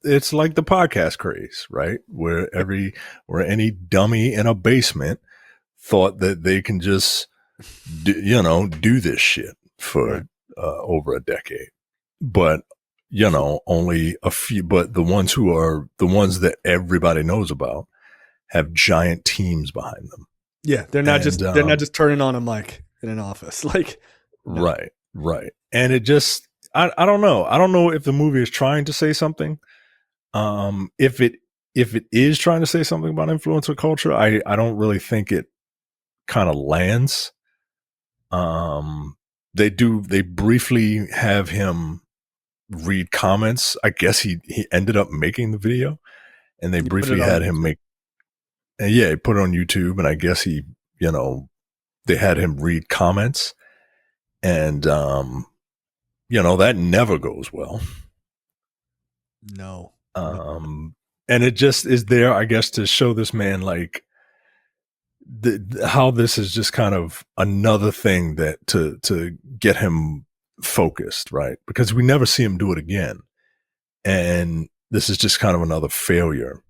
Speaker 2: podcast craze, right? Where any dummy in a basement thought that they can just do this shit
Speaker 1: Right.
Speaker 2: for over a decade. But only a few. But the ones that everybody knows about have giant teams behind them.
Speaker 1: Yeah,
Speaker 2: And
Speaker 1: they're not just turning on a mic in an office. Like, no.
Speaker 2: right, right. And it just I don't know. I don't know if the movie is trying to say something. If it is trying to say something about influencer culture, I don't really think it kind of lands. They briefly have him read comments. I guess he ended up making the video, and they
Speaker 1: You put
Speaker 2: briefly
Speaker 1: it on
Speaker 2: had him
Speaker 1: YouTube.
Speaker 2: make. And yeah, he put it on YouTube, and I guess they had him read comments, and that never goes well.
Speaker 1: No.
Speaker 2: And it just is there, I guess, to show this man like how this is just kind of another thing that to get him focused, right? Because we never see him do it again, and this is just kind of another failure.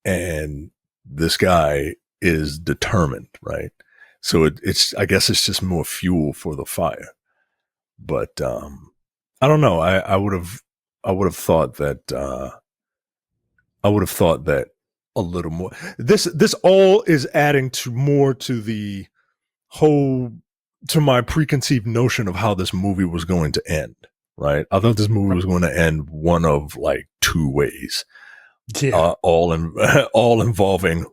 Speaker 2: And this guy is determined, right? So I guess it's just more fuel for the fire. But I don't know. I would have thought that a little more. This all is adding to more to the whole to my preconceived notion of how this movie was going to end. Right? I thought this movie was going to end one of like two ways.
Speaker 1: Yeah.
Speaker 2: All involving,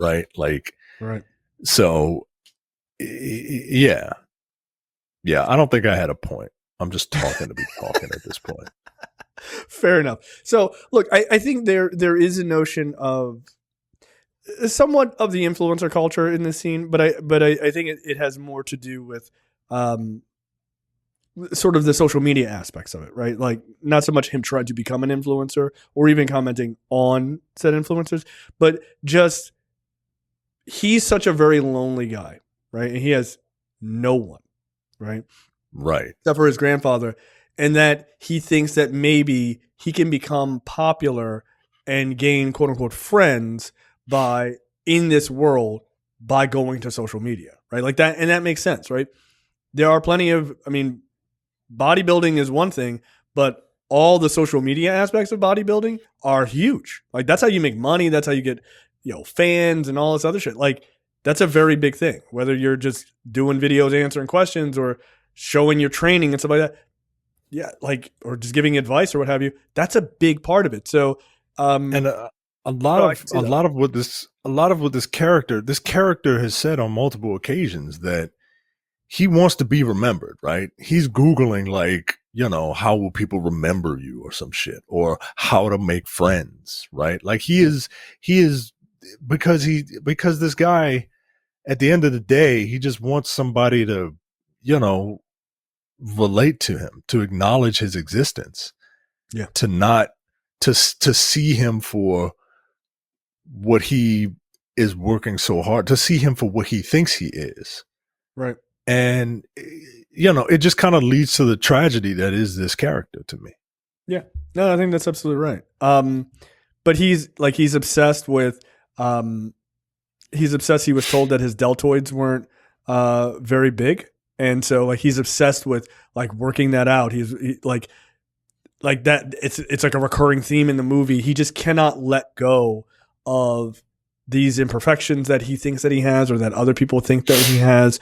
Speaker 2: right? Like,
Speaker 1: Right.
Speaker 2: so, yeah. I don't think I had a point. I'm just talking to be talking at this point.
Speaker 1: Fair enough. So, look, I think there is a notion of somewhat of the influencer culture in this scene, but I think it has more to do with sort of the social media aspects of it, right? Like, not so much him trying to become an influencer or even commenting on said influencers, but just he's such a very lonely guy, right? And he has no one, right?
Speaker 2: Right.
Speaker 1: Except for his grandfather. And that he thinks that maybe he can become popular and gain quote unquote friends by in this world by going to social media, right? Like that. And that makes sense, right? There are plenty of, bodybuilding is one thing, but all the social media aspects of bodybuilding are huge. Like that's how you make money. That's how you get, fans and all this other shit. Like that's a very big thing, whether you're just doing videos, answering questions or showing your training and stuff like that. Yeah. Like, or just giving advice or what have you. That's a big part of it. So,
Speaker 2: And a lot of what this character has said on multiple occasions that he wants to be remembered, right? He's Googling like, how will people remember you or some shit, or how to make friends, right? Like he is because this guy at the end of the day, he just wants somebody to, relate to him, to acknowledge his existence.
Speaker 1: Yeah.
Speaker 2: To not to see him for what he is working so hard, to see him for what he thinks he is.
Speaker 1: Right.
Speaker 2: And it just kind of leads to the tragedy that is this character to me.
Speaker 1: Yeah. No, I think that's absolutely right. But he's obsessed with he was told that his deltoids weren't very big. And so like he's obsessed with like working that out. He's like that. It's like a recurring theme in the movie. He just cannot let go of these imperfections that he thinks that he has, or that other people think that he has.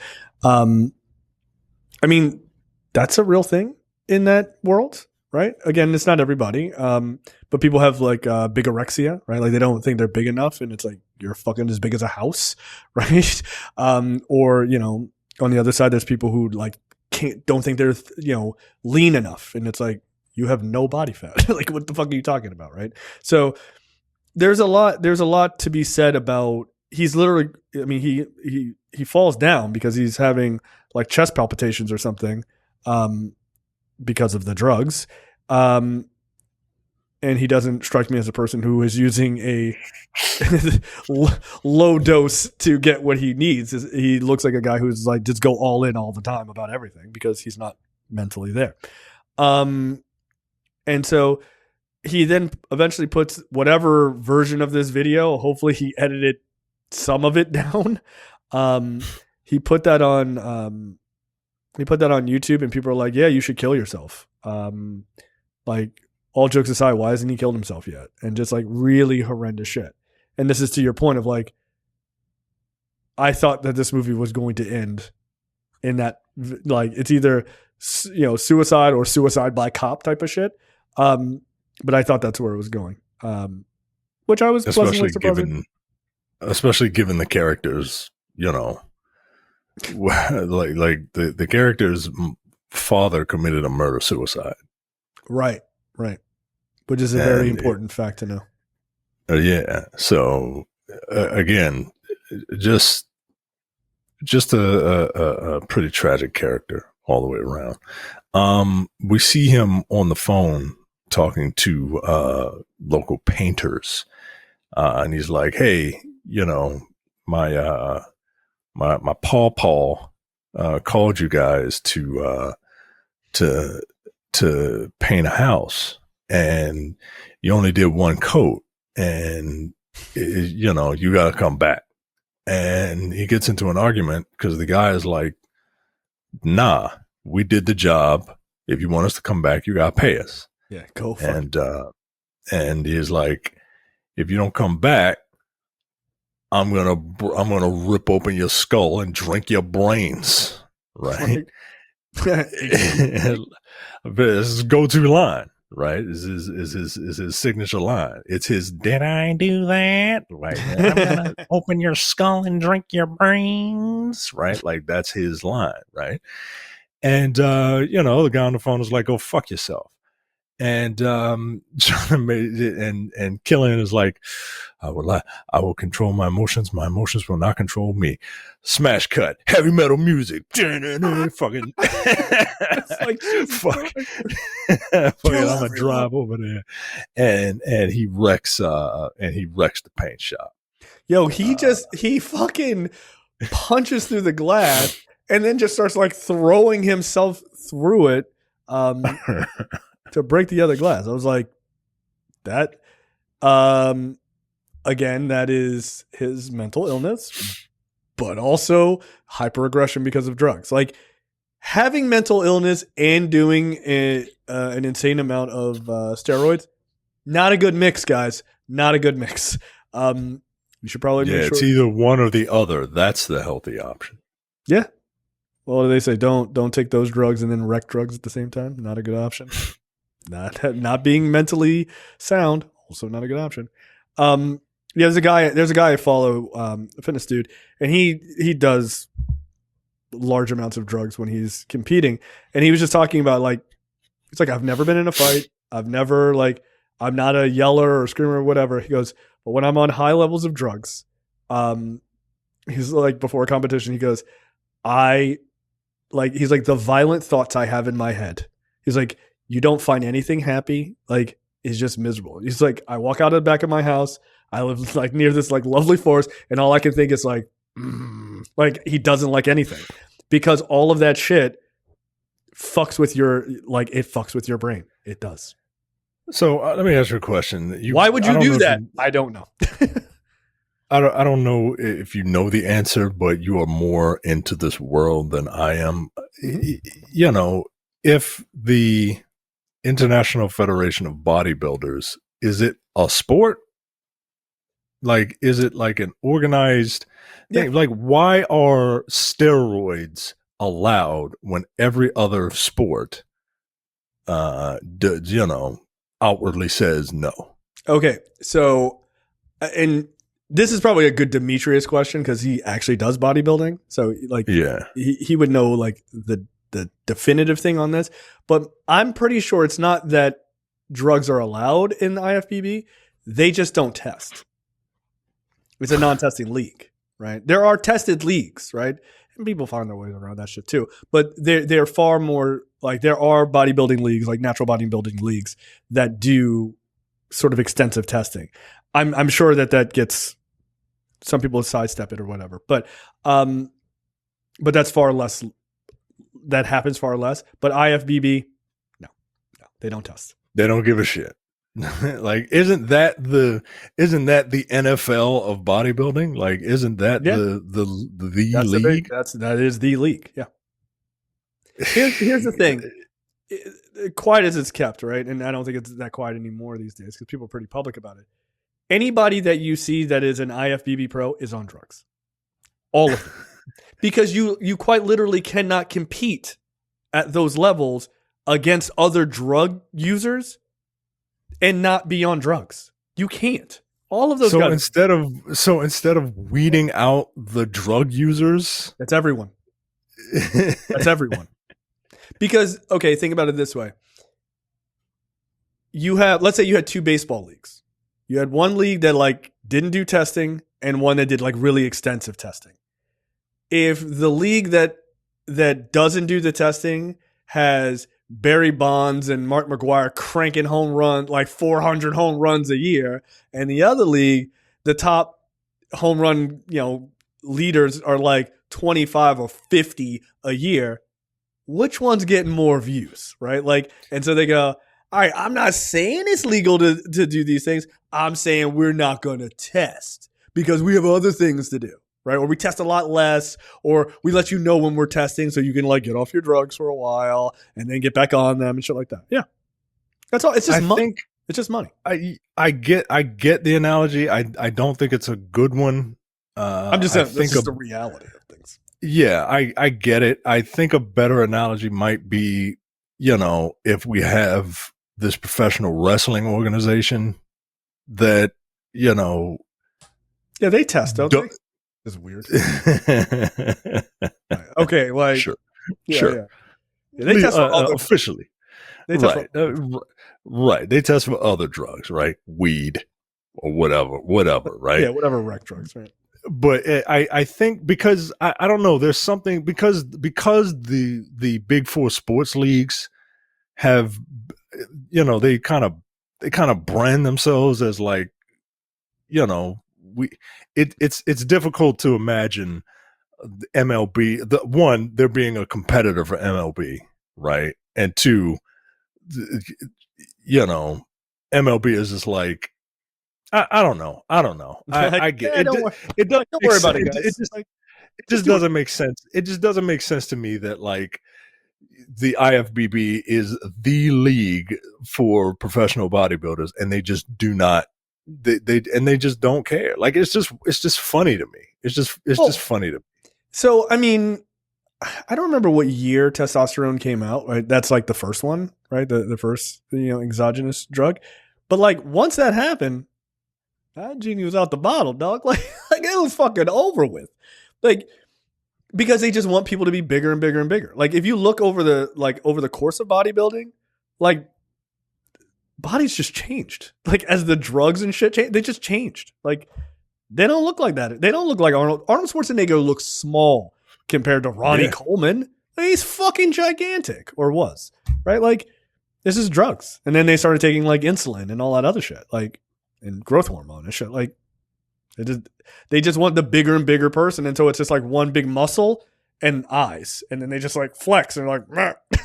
Speaker 1: That's a real thing in that world, right? Again, it's not everybody, but people have like bigorexia, right? Like they don't think they're big enough, and it's like you're fucking as big as a house, right? Or on the other side, there's people who like don't think they're lean enough, and it's like you have no body fat. Like what the fuck are you talking about, right? So there's a lot to be said about. He's literally, he falls down because he's having like chest palpitations or something, because of the drugs. And he doesn't strike me as a person who is using a low dose to get what he needs. He looks like a guy who's like, just go all in all the time about everything because he's not mentally there. And so he then eventually puts whatever version of this video. Hopefully, he edited some of it down. He put that on. He put that on YouTube, and people are like, "Yeah, you should kill yourself." Like, all jokes aside, why hasn't he killed himself yet? And just like really horrendous shit. And this is to your point of like, I thought that this movie was going to end in that, like, it's either, you know, suicide or suicide by cop type of shit. But I thought that's where it was going, which I was pleasantly surprised.
Speaker 2: Especially given the characters, you know, like the character's father committed a murder suicide.
Speaker 1: Right. Which is a very important fact to know.
Speaker 2: Yeah. So again, just a pretty tragic character all the way around. We see him on the phone talking to local painters, and he's like, "Hey, you know, my Paul called you guys to paint a house, and you only did one coat, and you know, you got to come back." And he gets into an argument because the guy is like, "Nah, we did the job. If you want us to come back, you got to pay us."
Speaker 1: Yeah, go for it.
Speaker 2: And he's like, "If you don't come back, I'm gonna rip open your skull and drink your brains." Right? This is go-to line, right? Is his signature line. It's his "Did I do that?" Like, "I'm gonna open your skull and drink your brains." Right? Like, that's his line, right? And you know, the guy on the phone is like, "Go fuck yourself." And Jonathan made it, and Killian is like, I will control my emotions. My emotions will not control me. Smash cut, heavy metal music. Fucking like, fuck. I'm gonna drive over there, and he wrecks the paint shop.
Speaker 1: Yo, he fucking punches through the glass and then just starts like throwing himself through it to break the other glass. I was like, that again, that is his mental illness, but also hyperaggression because of drugs. Like, having mental illness and doing an insane amount of steroids, not a good mix, guys. Not a good mix. You should probably make sure
Speaker 2: it's either one or the other. That's the healthy option.
Speaker 1: Yeah. Well, they say don't take those drugs and then wreck drugs at the same time. Not a good option. Not being mentally sound, also not a good option. Yeah, there's a guy I follow, a fitness dude, and he does large amounts of drugs when he's competing. And he was just talking about, like, it's like, I've never been in a fight. I'm not a yeller or screamer or whatever. He goes, but when I'm on high levels of drugs, he's like, before a competition, he goes, he's like, the violent thoughts I have in my head. He's like, you don't find anything happy. Like, it's just miserable. He's like, I walk out of the back of my house. I live like near this like lovely forest, and all I can think is like he doesn't like anything, because all of that shit fucks with your brain. It does.
Speaker 2: So let me ask you a question.
Speaker 1: Why would you do that? I don't know.
Speaker 2: I don't know if you know the answer, but you are more into this world than I am. You know, if the International Federation of Bodybuilders, is it a sport? Like, is it like an organized thing? Like, why are steroids allowed when every other sport, outwardly says no?
Speaker 1: Okay, so, and this is probably a good Demetrius question because he actually does bodybuilding. So, like,
Speaker 2: yeah,
Speaker 1: he would know like the definitive thing on this. But I'm pretty sure it's not that drugs are allowed in the IFBB. They just don't test. It's a non-testing league, right? There are tested leagues, right? And people find their ways around that shit too. But they're far more, like, there are bodybuilding leagues, like natural bodybuilding leagues, that do sort of extensive testing. I'm sure that gets, some people sidestep it or whatever. But that's far less. That happens far less. But IFBB, no, they don't test.
Speaker 2: They don't give a shit. Like, isn't that the NFL of bodybuilding? Like, isn't that
Speaker 1: Yeah,
Speaker 2: the league?
Speaker 1: that is the league. Yeah. Here's the thing. Quiet as it's kept, right? And I don't think it's that quiet anymore these days because people are pretty public about it. Anybody that you see that is an IFBB pro is on drugs. All of them. Because you quite literally cannot compete at those levels against other drug users and not be on drugs. You can't. All of those
Speaker 2: So
Speaker 1: guys.
Speaker 2: instead of weeding out the drug users,
Speaker 1: That's everyone. That's everyone. Because, okay, think about it this way. Let's say you had two baseball leagues. You had one league that like didn't do testing and one that did like really extensive testing. If the league that doesn't do the testing has Barry Bonds and Mark McGwire cranking home run, like 400 home runs a year, and the other league, the top home run, leaders are like 25 or 50 a year, which one's getting more views, right? Like, and so they go, all right, I'm not saying it's legal to do these things. I'm saying we're not going to test because we have other things to do, right? Or we test a lot less, or we let you know when we're testing so you can like get off your drugs for a while and then get back on them and shit like that. Yeah. That's all. It's just money. It's just money.
Speaker 2: I get the analogy. I don't think it's a good one.
Speaker 1: I'm just saying that's just the reality of things.
Speaker 2: Yeah, I get it. I think a better analogy might be, if we have this professional wrestling organization that,
Speaker 1: Yeah, they test, don't they? It's weird. Okay, like
Speaker 2: sure.
Speaker 1: Yeah, they test for other
Speaker 2: officially.
Speaker 1: they test
Speaker 2: Right. They test for other drugs, right? Weed or whatever, right?
Speaker 1: Yeah, whatever rec drugs, right?
Speaker 2: But I think because I don't know, there's something because the big four sports leagues have, they kind of brand themselves as like, it's difficult to imagine MLB, they're being a competitor for MLB, right? And two, MLB is just like, I don't know. I get it. Don't
Speaker 1: worry about it, guys.
Speaker 2: It just doesn't make sense. It just doesn't make sense to me that like the IFBB is the league for professional bodybuilders, and they just do not. They just don't care. Like it's just funny to me. It's just funny to me.
Speaker 1: So I mean, I don't remember what year testosterone came out. Right, that's like the first one, right? The first exogenous drug. But like once that happened, that genie was out the bottle, dog. Like it was fucking over with. Like because they just want people to be bigger and bigger and bigger. Like if you look over the course of bodybuilding, like bodies just changed. Like as the drugs and shit changed, they just changed. Like they don't look like that. They don't look like Arnold. Arnold Schwarzenegger looks small compared to Ronnie Coleman. He's fucking gigantic, or was, right? Like this is drugs. And then they started taking like insulin and all that other shit, like and growth hormone and shit. Like they just want the bigger and bigger person until it's just like one big muscle and eyes, and then they just like flex and like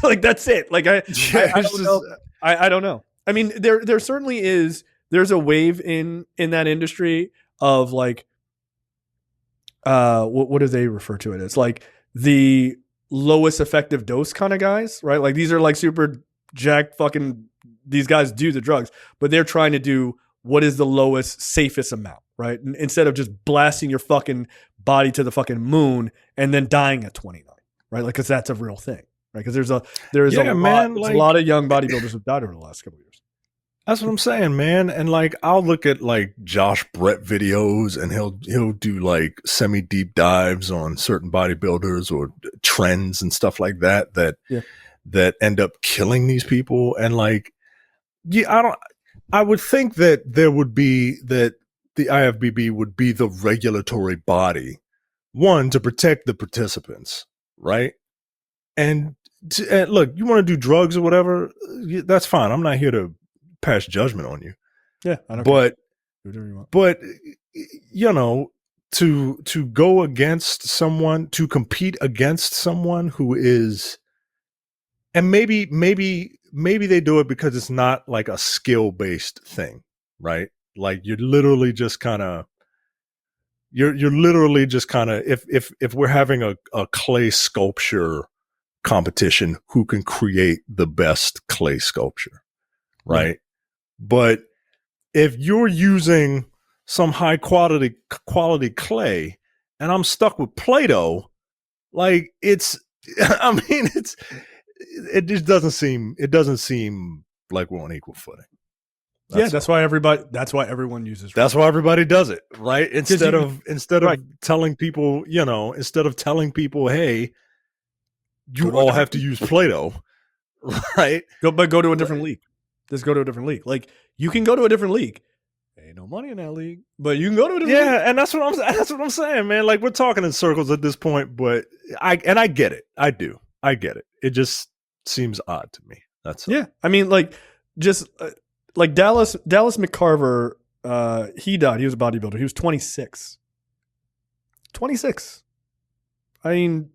Speaker 1: like that's it. Like I don't know. I don't know. I mean, there certainly is. There's a wave in that industry of like, what do they refer to it? It's like the lowest effective dose kind of guys, right? Like these are like super jacked fucking. These guys do the drugs, but they're trying to do what is the lowest, safest amount, right? Instead of just blasting your fucking body to the fucking moon and then dying at 29, right? Like, because that's a real thing, right? Because there's a lot of young bodybuilders who've died over the last couple of years.
Speaker 2: That's what I'm saying, man. And like, I'll look at like Josh Brett videos, and he'll do like semi deep dives on certain bodybuilders or trends and stuff like that that end up killing these people. And like, yeah, I would think that that the IFBB would be the regulatory body, one, to protect the participants, right? And look, you want to do drugs or whatever, that's fine. I'm not here to pass judgment on you.
Speaker 1: Yeah, I don't
Speaker 2: care. But to go against someone, to compete against someone who is And maybe they do it because it's not like a skill based thing, right? Like you're literally just kind of you're literally just kind of if we're having a clay sculpture competition, who can create the best clay sculpture,
Speaker 1: Yeah.
Speaker 2: right? But if you're using some high quality clay and I'm stuck with Play-Doh, like it's I mean it just doesn't seem like we're on equal footing.
Speaker 1: That's why everyone uses.
Speaker 2: That's why everybody does it, right? Instead of
Speaker 1: right.
Speaker 2: telling people, hey, you
Speaker 1: Go to a
Speaker 2: all have
Speaker 1: different
Speaker 2: to
Speaker 1: league.
Speaker 2: use Play-Doh, right?
Speaker 1: Go to a different league. Just go to a different league. Like you can go to a different league. Ain't no money in that league, but you can go to a different league.
Speaker 2: And that's what I'm saying, man. Like we're talking in circles at this point, but I get it. I do. I get it. It just seems odd to me. That's all.
Speaker 1: Yeah. I mean, like just like Dallas McCarver. He died. He was a bodybuilder. He was 26. 26. I mean,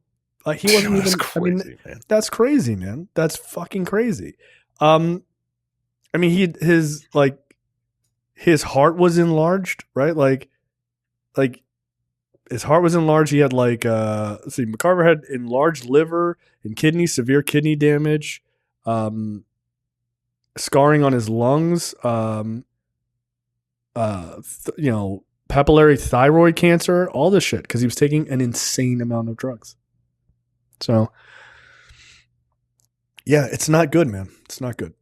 Speaker 1: like he wasn't
Speaker 2: That's
Speaker 1: even.
Speaker 2: crazy, man.
Speaker 1: That's crazy, man. That's fucking crazy. I mean, his heart was enlarged, right? Like his heart was enlarged. He had let's see, McCarver had enlarged liver and kidney, severe kidney damage, scarring on his lungs, papillary thyroid cancer, all this shit because he was taking an insane amount of drugs. So, yeah, it's not good, man. It's not good.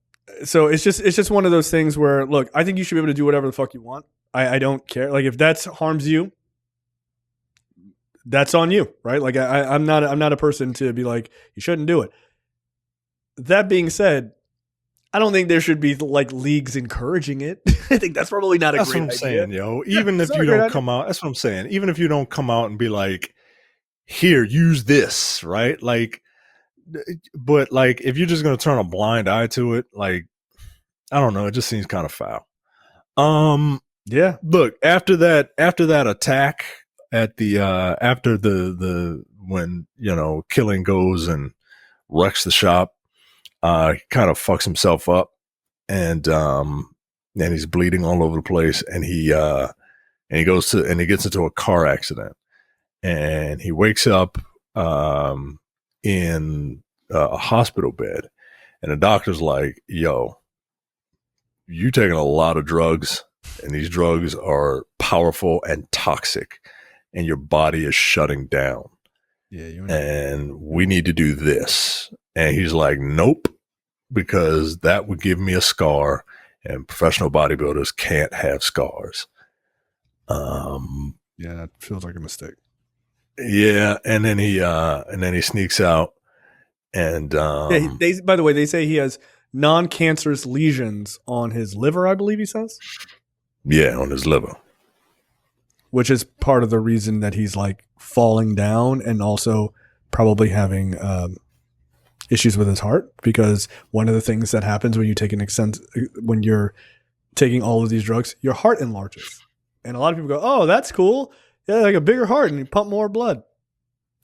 Speaker 1: So it's just one of those things where, look, I think you should be able to do whatever the fuck you want. I don't care. Like if that harms you, that's on you, right? Like I'm not a person to be like, you shouldn't do it. That being said, I don't think there should be like leagues encouraging it. I think that's probably not a great idea.
Speaker 2: That's what I'm saying, yo. Even if you don't come out, that's what I'm saying. Even if you don't come out and be like, here, use this, right? Like, but like, if you're just going to turn a blind eye to it, like, I don't know. It just seems kind of foul.
Speaker 1: Yeah.
Speaker 2: Look, after that attack at the, after when, Killing goes and wrecks the shop, he kind of fucks himself up and he's bleeding all over the place. And he gets into a car accident and he wakes up, in a hospital bed and the doctor's like, yo, you taking a lot of drugs and these drugs are powerful and toxic and your body is shutting down.
Speaker 1: Yeah.
Speaker 2: And we need to do this. And he's like, nope, because that would give me a scar and professional bodybuilders can't have scars.
Speaker 1: Yeah, that feels like a mistake.
Speaker 2: Yeah. And then he sneaks out and,
Speaker 1: by the way, they say he has non-cancerous lesions on his liver, I believe he says.
Speaker 2: Yeah, on his liver.
Speaker 1: Which is part of the reason that he's like falling down and also probably having issues with his heart, because one of the things that happens when you take when you're taking all of these drugs, your heart enlarges. And a lot of people go, oh, that's cool. Yeah, like a bigger heart and you pump more blood.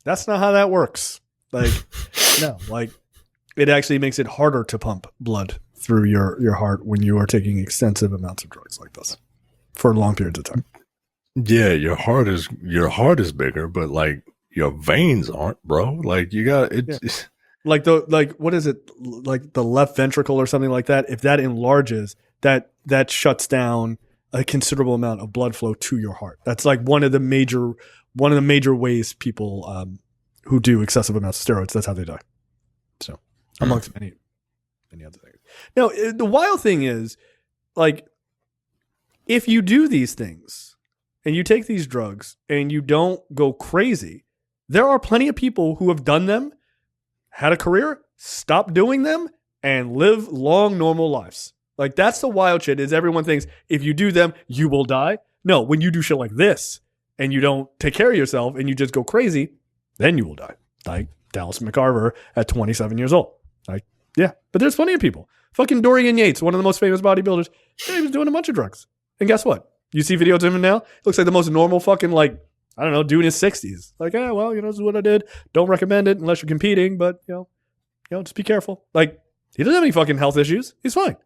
Speaker 1: That's not how that works. Like, no, like it actually makes it harder to pump blood through your heart when you are taking extensive amounts of drugs like this for long periods of time.
Speaker 2: Yeah, your heart is bigger, but like your veins aren't, bro. Like you got it.
Speaker 1: Yeah. Like what is it? Like the left ventricle or something like that. If that enlarges, that shuts down a considerable amount of blood flow to your heart. That's like one of the major ways people who do excessive amounts of steroids, that's how they die. So amongst many other things. Now, the wild thing is, like, if you do these things and you take these drugs and you don't go crazy, there are plenty of people who have done them, had a career, stopped doing them, and live long, normal lives. Like, that's the wild shit, is everyone thinks if you do them, you will die. No, when you do shit like this and you don't take care of yourself and you just go crazy, then you will die. Like Dallas McCarver at 27 years old. Like, yeah, but there's plenty of people. Fucking Dorian Yates, one of the most famous bodybuilders, he was doing a bunch of drugs. And guess what? You see videos of him now? Looks like the most normal fucking, like, I don't know, dude in his 60s. Like, well, this is what I did. Don't recommend it unless you're competing, but, just be careful. Like, he doesn't have any fucking health issues. He's fine.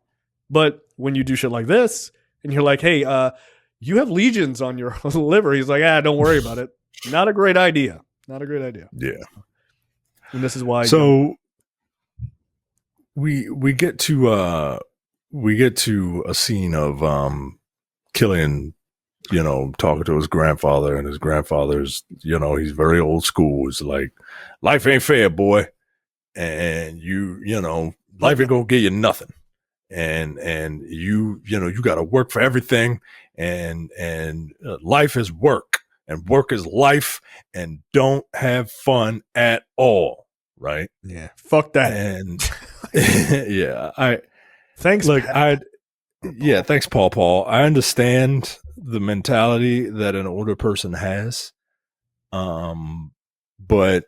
Speaker 1: But when you do shit like this, and you're like, hey, you have lesions on your liver. He's like, don't worry about it. Not a great idea. Not a great idea.
Speaker 2: Yeah.
Speaker 1: And this is why.
Speaker 2: So we get to a scene of Killian, talking to his grandfather, and his grandfather's, he's very old school. It's like, life ain't fair, boy, and life ain't gonna get you nothing. And you got to work for everything, and life is work, and work is life, and don't have fun at all, right?
Speaker 1: Yeah, fuck that.
Speaker 2: And
Speaker 1: thanks.
Speaker 2: Thanks, Paul. I understand the mentality that an older person has, but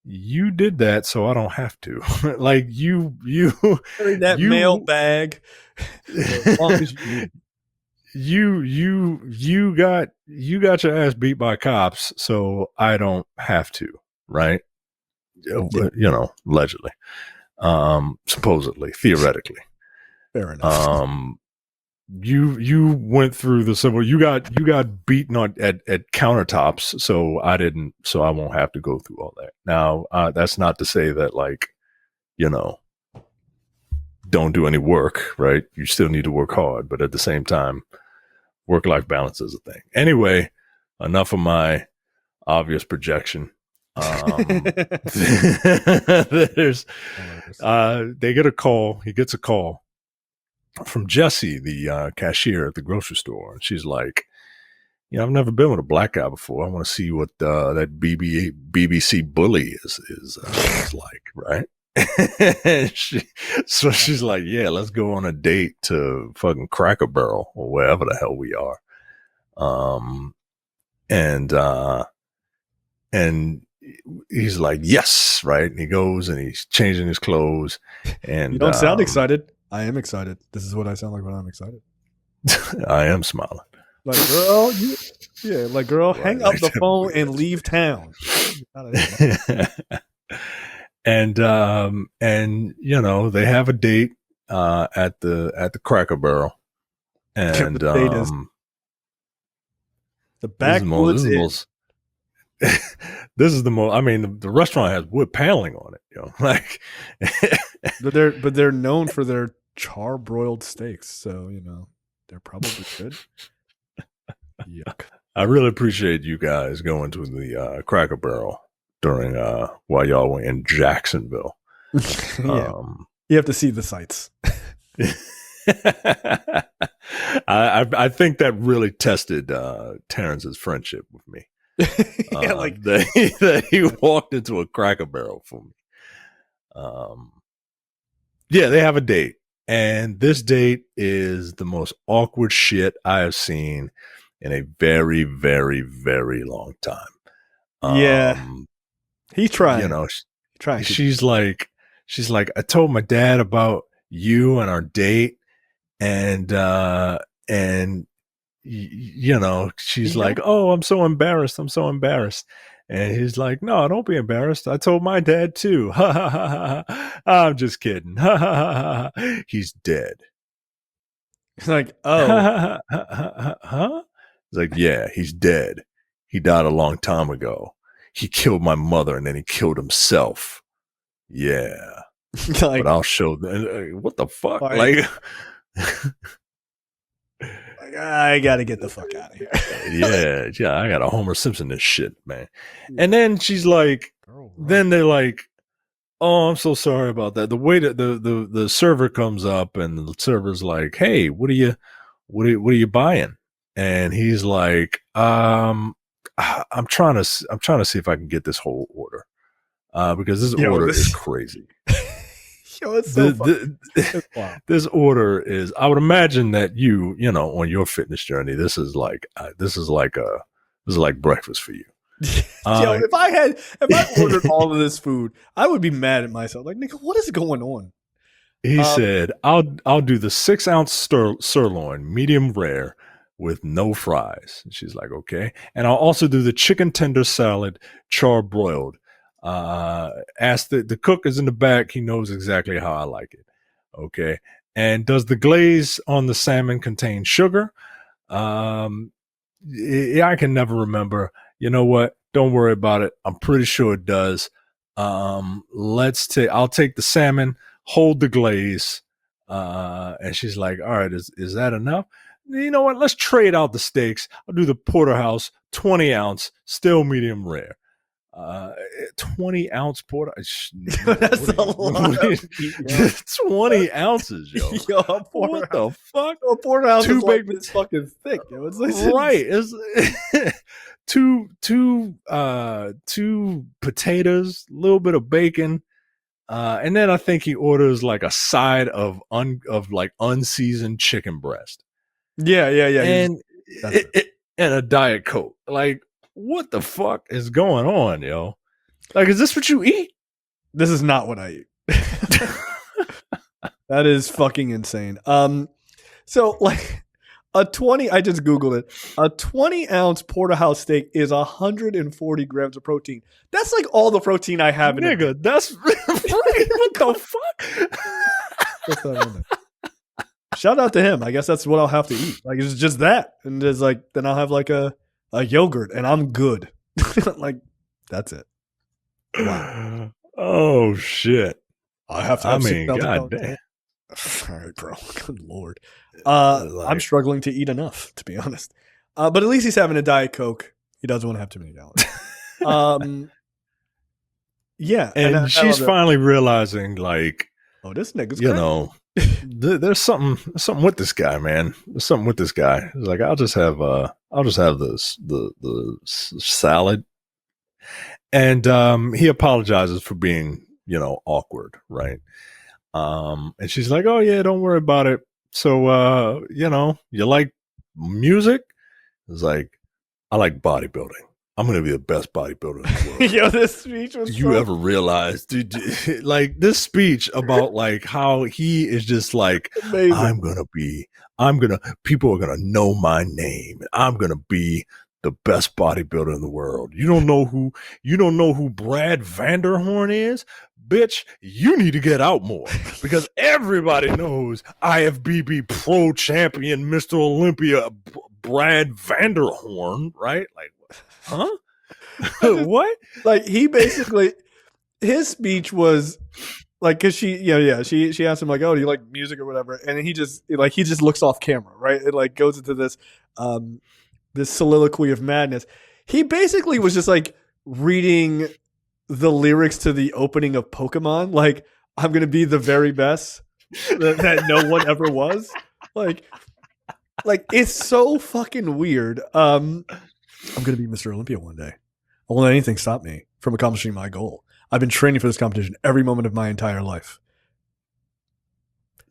Speaker 2: you did that, so I don't have to. Like you
Speaker 1: carry that mail bag.
Speaker 2: you got your ass beat by cops, so I don't have to, right? Yeah. Allegedly, supposedly, theoretically.
Speaker 1: Fair enough.
Speaker 2: You went through the civil. You got beaten at countertops, so I won't have to go through all that. Now, that's not to say that, like, don't do any work, right? You still need to work hard, but at the same time, work-life balance is a thing. Anyway, enough of my obvious projection. There's they get a call. He gets a call from Jessie, the cashier at the grocery store, and she's like, I've never been with a black guy before. I want to see what that BBC bully is like, right? So she's like, yeah, let's go on a date to fucking Cracker Barrel or wherever the hell we are. And he's like, yes, right? And he goes and he's changing his clothes. And
Speaker 1: you don't sound excited. I am excited. This is what I sound like when I'm excited.
Speaker 2: I am smiling.
Speaker 1: Like, girl, hang up the phone and leave town.
Speaker 2: And they have a date at the Cracker Barrel. And
Speaker 1: the date is the backwoods.
Speaker 2: This is the most. I mean, the restaurant has wood paneling on it, like.
Speaker 1: but they're known for their char-broiled steaks, so they're probably good. Yuck!
Speaker 2: I really appreciate you guys going to the Cracker Barrel during while y'all were in Jacksonville.
Speaker 1: Yeah. You have to see the sights.
Speaker 2: I think that really tested Terrence's friendship with me.
Speaker 1: Yeah,
Speaker 2: that he walked into a Cracker Barrel for me. Yeah, they have a date, and this date is the most awkward shit I have seen in a very, very, very long time.
Speaker 1: He's trying.
Speaker 2: She's like, I told my dad about you and our date, and she's like, oh, I'm so embarrassed. And he's like, no, don't be embarrassed. I told my dad too. I'm just kidding. He's dead.
Speaker 1: It's like, oh.
Speaker 2: Huh? He's like, yeah, he's dead. He died a long time ago. He killed my mother and then he killed himself. Yeah. But I'll show them. What the fuck? Like
Speaker 1: I gotta get the fuck out of
Speaker 2: here. yeah, I gotta Homer Simpson this shit, man. And then she's like, then they're like, oh, I'm so sorry about that. The way that the server comes up and the server's like, hey, what are you buying? And he's like, I'm trying to see if I can get this whole order, because this order is crazy.
Speaker 1: It's so
Speaker 2: wow. This order is, I would imagine that you on your fitness journey, this is like breakfast for you.
Speaker 1: If I ordered all of this food, I would be mad at myself. Like, nigga, what is going on?
Speaker 2: He said, I'll do the 6-ounce sirloin, medium rare, with no fries. And she's like, okay. And I'll also do the chicken tender salad, char broiled. Ask the cook is in the back. He knows exactly how I like it. Okay. And does the glaze on the salmon contain sugar? I can never remember. You know what? Don't worry about it. I'm pretty sure it does. I'll take the salmon, hold the glaze. And she's like, all right, is that enough? You know what? Let's trade out the steaks. I'll do the porterhouse, 20 ounce, still medium rare. 20-ounce porter.
Speaker 1: That's a lot.
Speaker 2: 20 ounces, yo.
Speaker 1: Yo,
Speaker 2: What the fuck?
Speaker 1: A porterhouse
Speaker 2: Two
Speaker 1: is like
Speaker 2: baked
Speaker 1: this fucking thick. Yo. It's like
Speaker 2: right. It's two potatoes, a little bit of bacon, and then I think he orders like a side of unseasoned chicken breast.
Speaker 1: Yeah.
Speaker 2: And and a Diet Coke. Like, what the fuck is going on, yo? Like, is this what you eat?
Speaker 1: This is not what I eat. That is fucking insane. So like a 20, I just Googled it. A 20-ounce porterhouse steak is 140 grams of protein. That's like all the protein I have in
Speaker 2: Nigga, that's right. What the fuck?
Speaker 1: That's not in it. Shout out to him. I guess that's what I'll have to eat. Like, it's just that. And there's like, then I'll have like a yogurt and I'm good. Like, that's it. Wow.
Speaker 2: Oh shit.
Speaker 1: I have to have
Speaker 2: God damn.
Speaker 1: All right, bro. Good Lord. I'm struggling to eat enough, to be honest. But at least he's having a Diet Coke. He doesn't want to have too many calories. Yeah.
Speaker 2: And she's finally realizing, like,
Speaker 1: oh, this nigga's
Speaker 2: you know, there's something with this guy, man. There's something with this guy. It's like, I'll just have this the salad. And he apologizes for being, you know, awkward, right? And she's like, oh yeah, don't worry about it. So you know, you like music? It's like, I like bodybuilding. I'm gonna be the best bodybuilder in the world.
Speaker 1: Yo, this speech was
Speaker 2: you ever realize, dude, like this speech about like how he is just like,
Speaker 1: amazing.
Speaker 2: People are gonna know my name. I'm gonna be the best bodybuilder in the world. You don't know who Brad Vanderhorn is? Bitch, you need to get out more because everybody knows IFBB pro champion, Mr. Olympia, Brad Vanderhorn, right? Like, huh? What?
Speaker 1: Like, he basically, his speech was like, cause she asked him like, oh, do you like music or whatever? And he just looks off camera, right? It like goes into this, this soliloquy of madness. He basically was just like reading the lyrics to the opening of Pokemon. Like, I'm going to be the very best that no one ever was. Like it's so fucking weird. I'm going to be Mr. Olympia one day. I won't let anything stop me from accomplishing my goal. I've been training for this competition every moment of my entire life.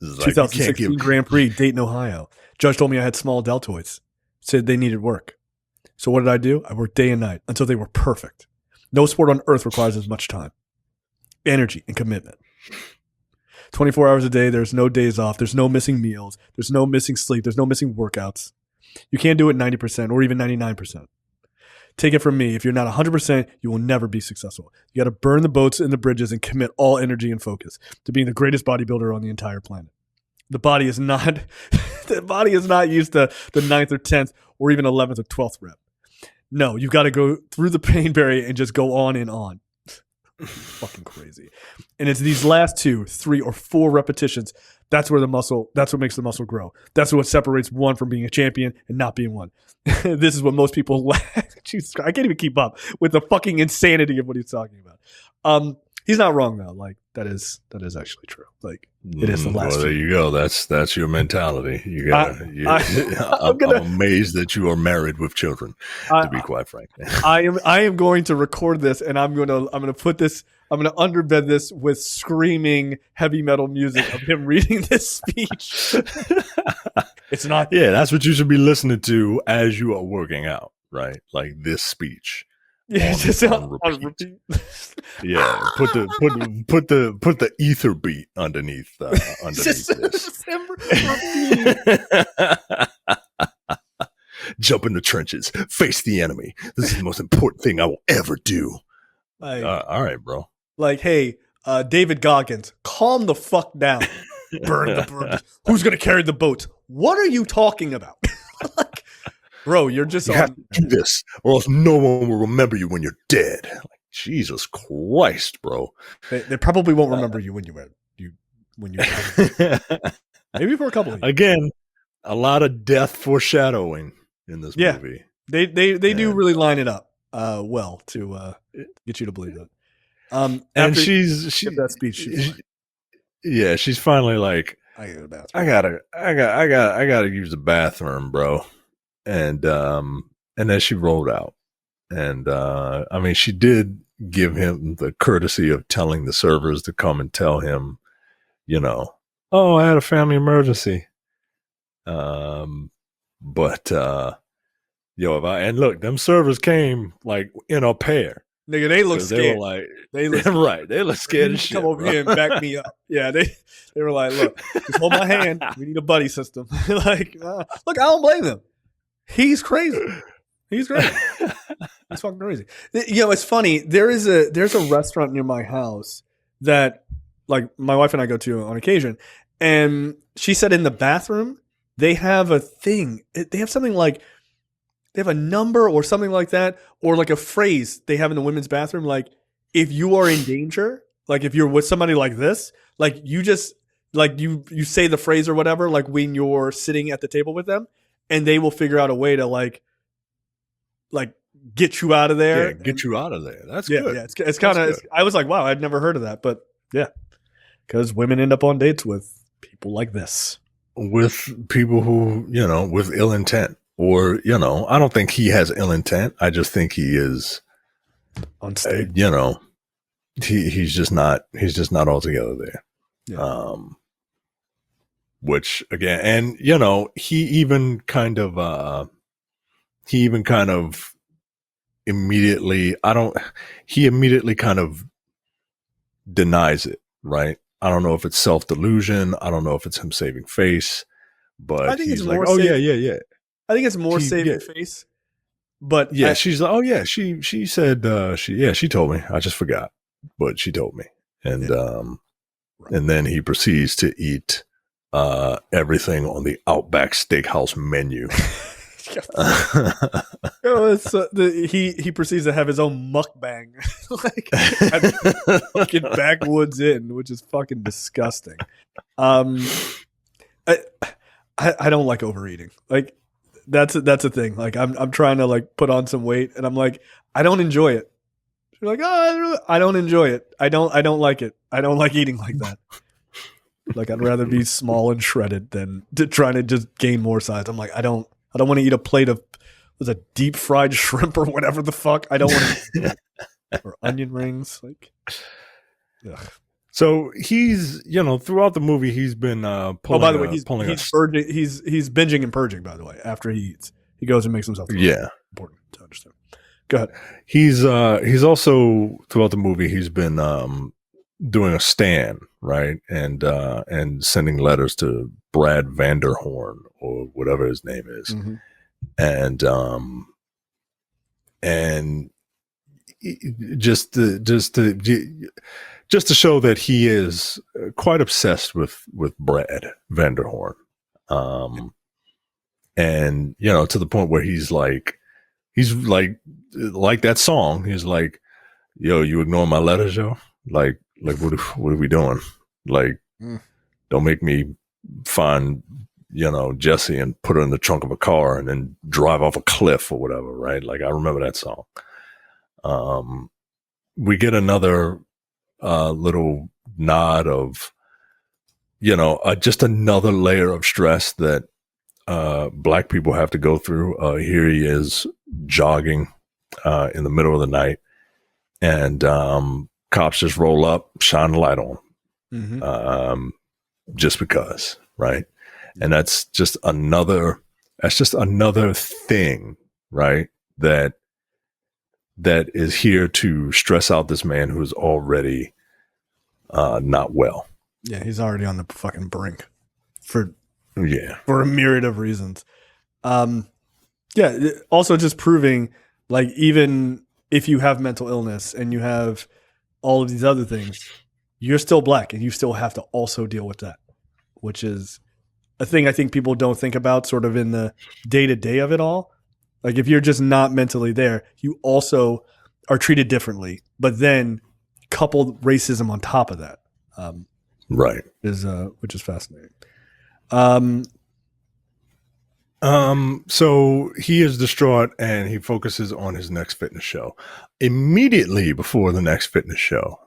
Speaker 1: Like 2016 Grand Prix, Dayton, Ohio. Judge told me I had small deltoids. Said they needed work. So what did I do? I worked day and night until they were perfect. No sport on earth requires as much time, energy, and commitment. 24 hours a day, there's no days off, there's no missing meals, there's no missing sleep, there's no missing workouts. You can't do it 90% or even 99%. Take it from me, if you're not 100%, you will never be successful. You got to burn the boats and the bridges and commit all energy and focus to being the greatest bodybuilder on the entire planet. The body is not used to the 9th or 10th or even 11th or 12th rep. No, you've got to go through the pain barrier and just go on and on. Fucking crazy. And it's these last 2, 3, or 4 repetitions. That's what makes the muscle grow. That's what separates one from being a champion and not being one. This is what most people lack. Jesus Christ, I can't even keep up with the fucking insanity of what he's talking about. He's not wrong though. Like that is actually true. Like it is the last.
Speaker 2: Well, there you go. That's your mentality. You got. I'm amazed that you are married with children. To be quite frank,
Speaker 1: I am going to record this, and I'm gonna put this. I'm gonna underbed this with screaming heavy metal music of him reading this speech. It's not.
Speaker 2: Yeah, that's what you should be listening to as you are working out, right? Like this speech.
Speaker 1: Yeah, just on repeat.
Speaker 2: Yeah, put the ether beat underneath this. Jump in the trenches, face the enemy. This is the most important thing I will ever do.
Speaker 1: Like,
Speaker 2: all right, bro.
Speaker 1: like, hey, David Goggins, calm the fuck down. Burn the bridges. Who's gonna carry the boats? What are you talking about? Like, bro, you're just
Speaker 2: You have
Speaker 1: on.
Speaker 2: to do this, or else no one will remember you when you're dead. Like, Jesus Christ, bro.
Speaker 1: They probably won't remember you when you maybe for a couple of years.
Speaker 2: Again, a lot of death foreshadowing in this
Speaker 1: Yeah.
Speaker 2: movie.
Speaker 1: They do
Speaker 2: And,
Speaker 1: really line it up well to get you to believe it.
Speaker 2: and
Speaker 1: After
Speaker 2: she's
Speaker 1: that speech, she's like,
Speaker 2: yeah, she's finally like,
Speaker 1: I gotta go to the bathroom.
Speaker 2: I gotta use the bathroom, bro. And then she rolled out. And I mean, she did give him the courtesy of telling the servers to come and tell him, you know, oh, I had a family emergency. But and look, them servers came like in a pair.
Speaker 1: Nigga, they look
Speaker 2: 'Cause
Speaker 1: scared.
Speaker 2: They were like,
Speaker 1: They look
Speaker 2: right. They look scared
Speaker 1: You
Speaker 2: as shit.
Speaker 1: come over
Speaker 2: bro.
Speaker 1: here and back me up. Yeah, they were like, look, just hold my hand. We need a buddy system. Like, look, I don't blame them. He's crazy. He's crazy. He's fucking crazy. You know, it's funny. There's a restaurant near my house that, like, my wife and I go to on occasion, and she said in the bathroom they have a thing. They have something like they have a number or something like that, or like a phrase they have in the women's bathroom, like if you are in danger, like if you're with somebody like this, like you just like you say the phrase or whatever, like when you're sitting at the table with them, and they will figure out a way to like get you out of there.
Speaker 2: Yeah, get you out of there. That's
Speaker 1: Yeah,
Speaker 2: good.
Speaker 1: yeah. It's kind of. I was like, wow, I'd never heard of that, but yeah, because women end up on dates with people like this.
Speaker 2: With people who, with ill intent. Or, I don't think he has ill intent. I just think he is
Speaker 1: unstable.
Speaker 2: He's just not altogether there.
Speaker 1: Yeah.
Speaker 2: Which again, and he even kind of immediately kind of denies it, right? I don't know if it's self-delusion. I don't know if it's him saving face, but
Speaker 1: I think
Speaker 2: he's
Speaker 1: it's
Speaker 2: like,
Speaker 1: more
Speaker 2: oh
Speaker 1: saving,
Speaker 2: yeah.
Speaker 1: I think it's more saving face. But
Speaker 2: yeah, she's like, oh yeah, she said she told me. I just forgot, but she told me. And and then he proceeds to eat everything on the Outback Steakhouse menu.
Speaker 1: He proceeds to have his own mukbang, like at fucking Backwoods Inn, which is fucking disgusting. I don't like overeating. Like that's a thing. Like I'm trying to like put on some weight, and I'm like I don't enjoy it. You're like, oh, I don't enjoy it. I don't like it. I don't like eating like that. Like I'd rather be small and shredded than trying to just gain more size. I'm like I don't want to eat a plate of a deep fried shrimp or whatever the fuck. I don't want to or onion rings. Like, ugh.
Speaker 2: So he's, throughout the movie, he's been pulling. Oh,
Speaker 1: by the way, he's binging and purging. By the way, after he eats, he goes and makes himself.
Speaker 2: Yeah,
Speaker 1: important to understand. Go ahead.
Speaker 2: He's also throughout the movie he's been doing a stand, right, and sending letters to Brad Vanderhorn or whatever his name is,
Speaker 1: mm-hmm.
Speaker 2: and just to show that he is quite obsessed with Brad Vanderhorn, and to the point where he's like that song. He's like, yo, you ignore my letters, yo. Like what are we doing? Like, don't make me find Jesse and put her in the trunk of a car and then drive off a cliff or whatever, right? Like I remember that song. We get another little nod of just another layer of stress that Black people have to go through. Here he is jogging in the middle of the night, and cops just roll up, shine the light on him,
Speaker 1: mm-hmm.
Speaker 2: Just because, right? And that's just another thing, right? That is here to stress out this man who's already not well.
Speaker 1: Yeah, he's already on the fucking brink for a myriad of reasons. Also just proving like even if you have mental illness and you have all of these other things, you're still black and you still have to also deal with that, which is a thing I think people don't think about sort of in the day to day of it all. Like if you're just not mentally there, you also are treated differently, but then couple racism on top of that.
Speaker 2: Right.
Speaker 1: Which is fascinating.
Speaker 2: So he is distraught and he focuses on his next fitness show. Immediately before the next fitness show,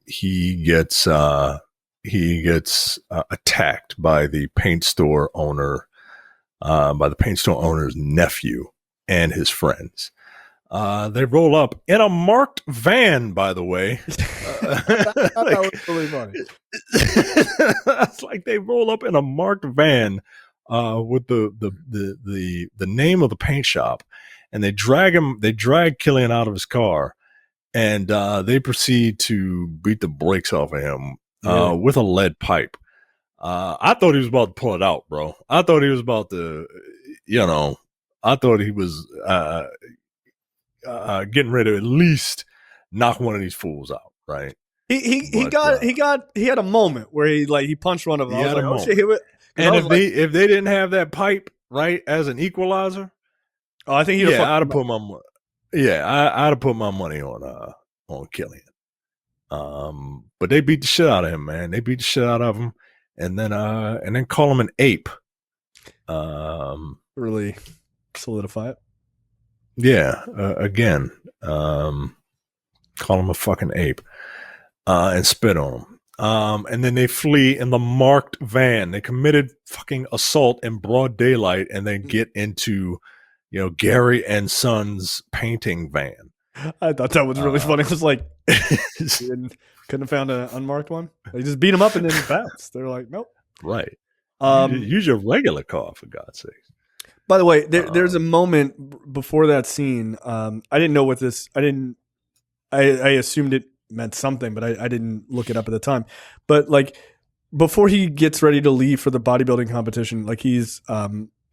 Speaker 2: he gets attacked by the paint store owner, by the paint store owner's nephew and his friends. They roll up in a marked van, by the way.
Speaker 1: That was really funny.
Speaker 2: It's like they roll up in a marked van with the name of the paint shop, and they drag Killian out of his car, and they proceed to beat the brakes off of him with a lead pipe. I thought he was about to pull it out, bro. I thought he was about to, I thought he was getting ready to at least knock one of these fools out, right?
Speaker 1: He had a moment where he punched one of them. I was like, oh shit!
Speaker 2: And if they didn't have that pipe right as an equalizer,
Speaker 1: I think
Speaker 2: I'd have put my money on Killian. But they beat the shit out of him, man. They beat the shit out of him, and then call him an ape.
Speaker 1: Really solidify it.
Speaker 2: Yeah, again, call him a fucking ape, and spit on him. And then they flee in the marked van. They committed fucking assault in broad daylight, and then get into, Gary and Son's painting van.
Speaker 1: I thought that was really funny. It was like, couldn't have found an unmarked one. They just beat him up and then bounced. They're like, nope.
Speaker 2: Right. Use your regular car, for God's sake.
Speaker 1: By the way, there's a moment before that scene. I didn't know what this. I assumed it meant something, but I didn't look it up at the time. But like before he gets ready to leave for the bodybuilding competition, like he's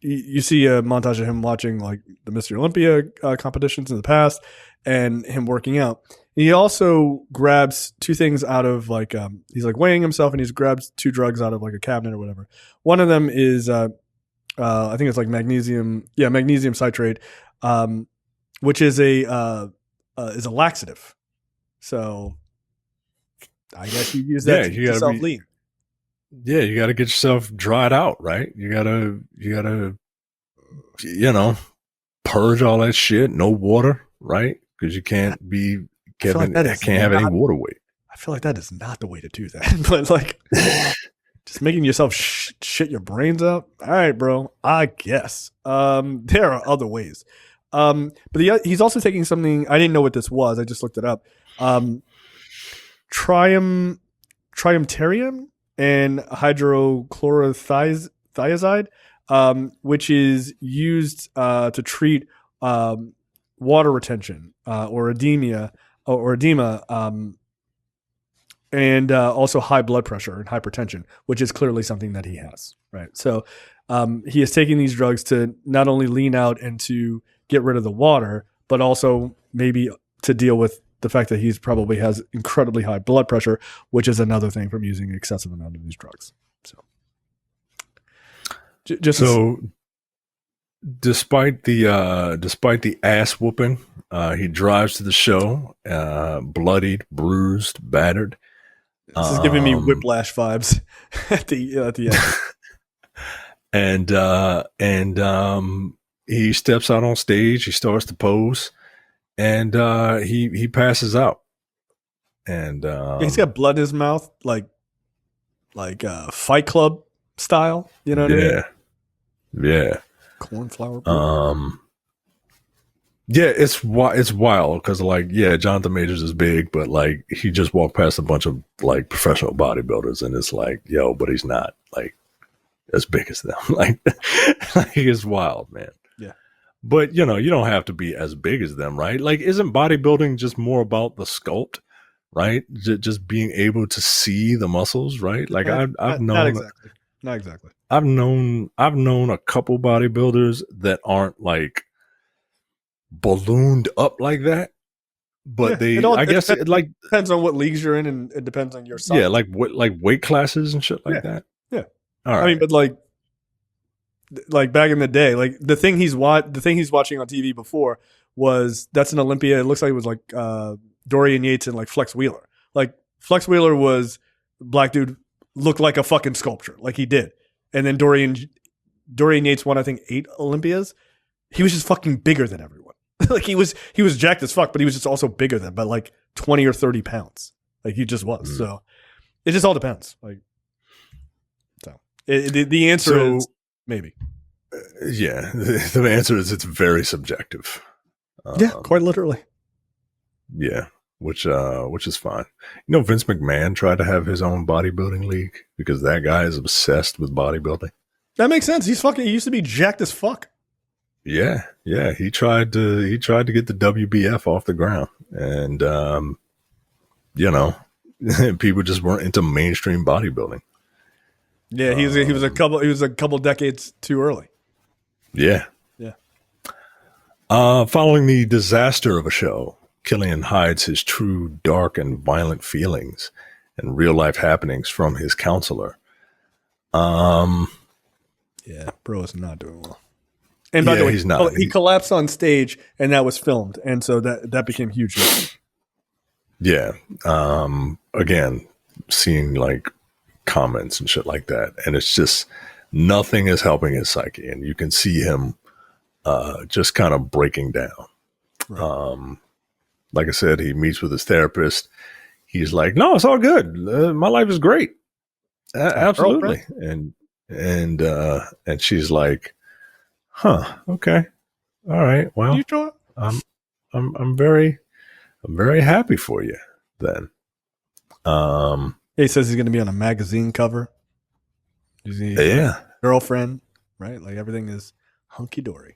Speaker 1: you see a montage of him watching like the Mr. Olympia competitions in the past and him working out. He also grabs two things out of like he's like weighing himself and he grabs two drugs out of like a cabinet or whatever. One of them is I think it's like magnesium citrate, which is a laxative. So I guess you use that to keep yourself lean.
Speaker 2: Yeah, you got to get yourself dried out, right? You gotta, purge all that shit. No water, right? Because you can't have any water weight.
Speaker 1: I feel like that is not the way to do that. But like, just making yourself shit your brains out. All right, bro. I guess there are other ways. But he's also taking something. I didn't know what this was. I just looked it up. Triumterium and hydrochlorothiazide, which is used to treat water retention or edema, and also high blood pressure and hypertension, which is clearly something that he has. Right. So he is taking these drugs to not only lean out and to get rid of the water, but also maybe to deal with the fact that he's probably has incredibly high blood pressure, which is another thing from using an excessive amount of these drugs. So,
Speaker 2: despite the ass whooping, he drives to the show, bloodied, bruised, battered.
Speaker 1: This is giving me Whiplash vibes at the
Speaker 2: and
Speaker 1: end.
Speaker 2: he steps out on stage. He starts to pose. And he passes out, and
Speaker 1: he's got blood in his mouth, like Fight Club style. You know what I mean?
Speaker 2: Yeah.
Speaker 1: Cornflower.
Speaker 2: Yeah, it's wild because Jonathan Majors is big, but like he just walked past a bunch of like professional bodybuilders, and it's like, yo, but he's not like as big as them. like it's wild, man. But, you don't have to be as big as them, right? Like, isn't bodybuilding just more about the sculpt, right? Just being able to see the muscles, right? Like, I've known...
Speaker 1: Not exactly.
Speaker 2: I've known a couple bodybuilders that aren't, like, ballooned up like that. But I guess it like,
Speaker 1: depends on what leagues you're in, and it depends on your size.
Speaker 2: yeah, like what, like weight classes and shit like that.
Speaker 1: Yeah.
Speaker 2: All right.
Speaker 1: I mean, but like back in the day, like the thing he's watching on TV before that's an Olympia. It looks like it was like Dorian Yates and like Flex Wheeler. Like Flex Wheeler was black dude, looked like a fucking sculpture, like he did. And then Dorian Yates won, I think, 8 Olympias. He was just fucking bigger than everyone. Like he was jacked as fuck, but he was just also bigger than by like 20 or 30 pounds. Like he just was. So it just all depends. Like, so the answer is maybe.
Speaker 2: Yeah, the answer is it's very subjective.
Speaker 1: Yeah, quite literally.
Speaker 2: Yeah, which is fine. You know, Vince McMahon tried to have his own bodybuilding league because that guy is obsessed with bodybuilding.
Speaker 1: That makes sense. He used to be jacked as fuck.
Speaker 2: Yeah. He tried to get the WBF off the ground, and you know, people just weren't into mainstream bodybuilding.
Speaker 1: Yeah, he was a couple decades too early.
Speaker 2: Yeah. Following the disaster of a show, Killian hides his true dark and violent feelings and real life happenings from his counselor.
Speaker 1: Yeah, bro is not doing well. And by the way,
Speaker 2: he's not.
Speaker 1: He collapsed on stage, and that was filmed, and so that became huge.
Speaker 2: Yeah. Again, seeing like comments and shit like that, and it's just nothing is helping his psyche, and you can see him just kind of breaking down. Right. Like I said, he meets with his therapist. He's like, "No, it's all good. My life is great, absolutely." And she's like, "Huh? Okay, all right. Well,
Speaker 1: you sure?
Speaker 2: I'm very happy for you." Then,
Speaker 1: he says he's going to be on a magazine cover.
Speaker 2: Yeah,
Speaker 1: girlfriend, right? Like everything is hunky dory.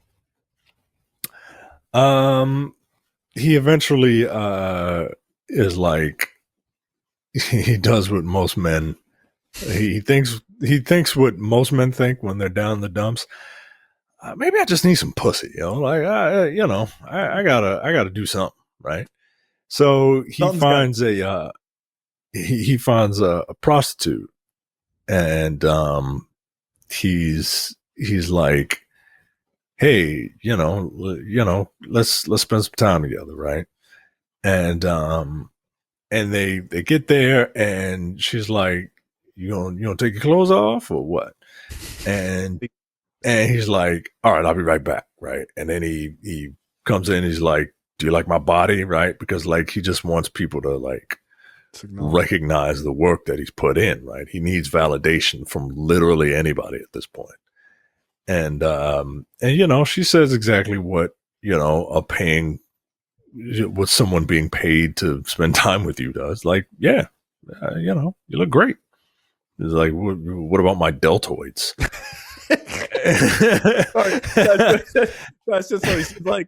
Speaker 2: He eventually is like, he does what most men, he thinks what most men think when they're down in the dumps. Maybe I just need some pussy, like I gotta do something, right? So he finds he finds a prostitute, and he's like, hey, let's spend some time together, right? And they get there, and she's like, you gonna take your clothes off or what? And he's like, all right, I'll be right back, right? And then he comes in, he's like, do you like my body, right? Because like he just wants people to like recognize the work that he's put in, right? He needs validation from literally anybody at this point. And she says exactly what, what someone being paid to spend time with you does. Like, yeah, you look great. It's like, what about my deltoids?
Speaker 1: That's just funny. She's like,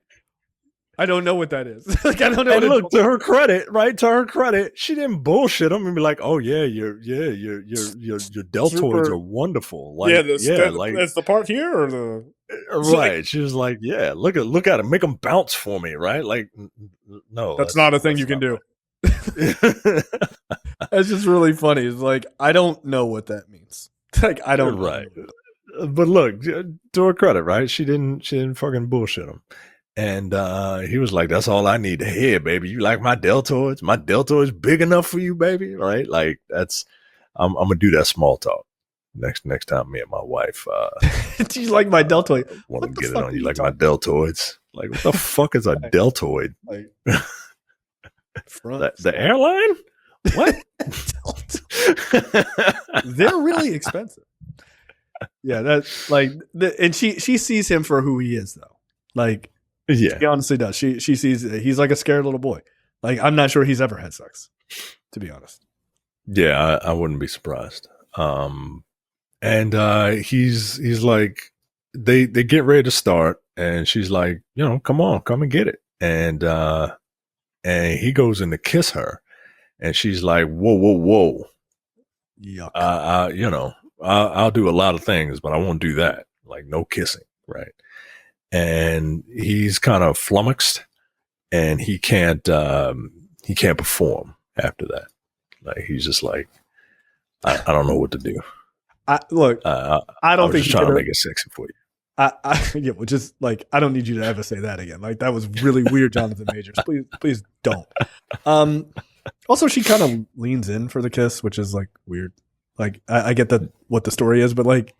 Speaker 1: I don't know what that is. Like, I don't know.
Speaker 2: And look, to her credit, right? To her credit, she didn't bullshit him and be like, "Oh yeah, your deltoids are wonderful." Like,
Speaker 1: that's the part here, or the
Speaker 2: right? Like, she was like, "Yeah, look at it, make them bounce for me, right?" Like, no,
Speaker 1: that's not a thing you can do. That's just really funny. It's like, I don't know what that means. Like, I don't.
Speaker 2: Right. But look, to her credit, right? She didn't fucking bullshit him. And he was like, that's all I need to hear, baby. You like my deltoids? My deltoids big enough for you, baby? Right? Like, that's, I'm going to do that small talk next time me and my wife.
Speaker 1: Do you like my deltoid?
Speaker 2: Want to get it on you like my deltoids? Like, what the fuck is a deltoid? Like, the airline? What?
Speaker 1: They're really expensive. Yeah, that's like, and she sees him for who he is, though. Like, yeah, she honestly does. She sees he's like a scared little boy. Like, I'm not sure he's ever had sex, to be honest.
Speaker 2: Yeah, I wouldn't be surprised. And he's like, they get ready to start, and she's like, come on, come and get it. And he goes in to kiss her, and she's like, whoa. Yuck. I'll do a lot of things, but I won't do that. Like, no kissing, right? and he's kind of flummoxed, and he can't perform after that. Like he's just like, I don't know what to do.
Speaker 1: Look, I don't
Speaker 2: was
Speaker 1: think
Speaker 2: just trying to make it sexy for you.
Speaker 1: yeah, well, just like I don't need you to ever say that again. Like that was really weird, Jonathan Majors. Please don't. Also, she kind of leans in for the kiss, which is like weird. Like I get that what the story is, but like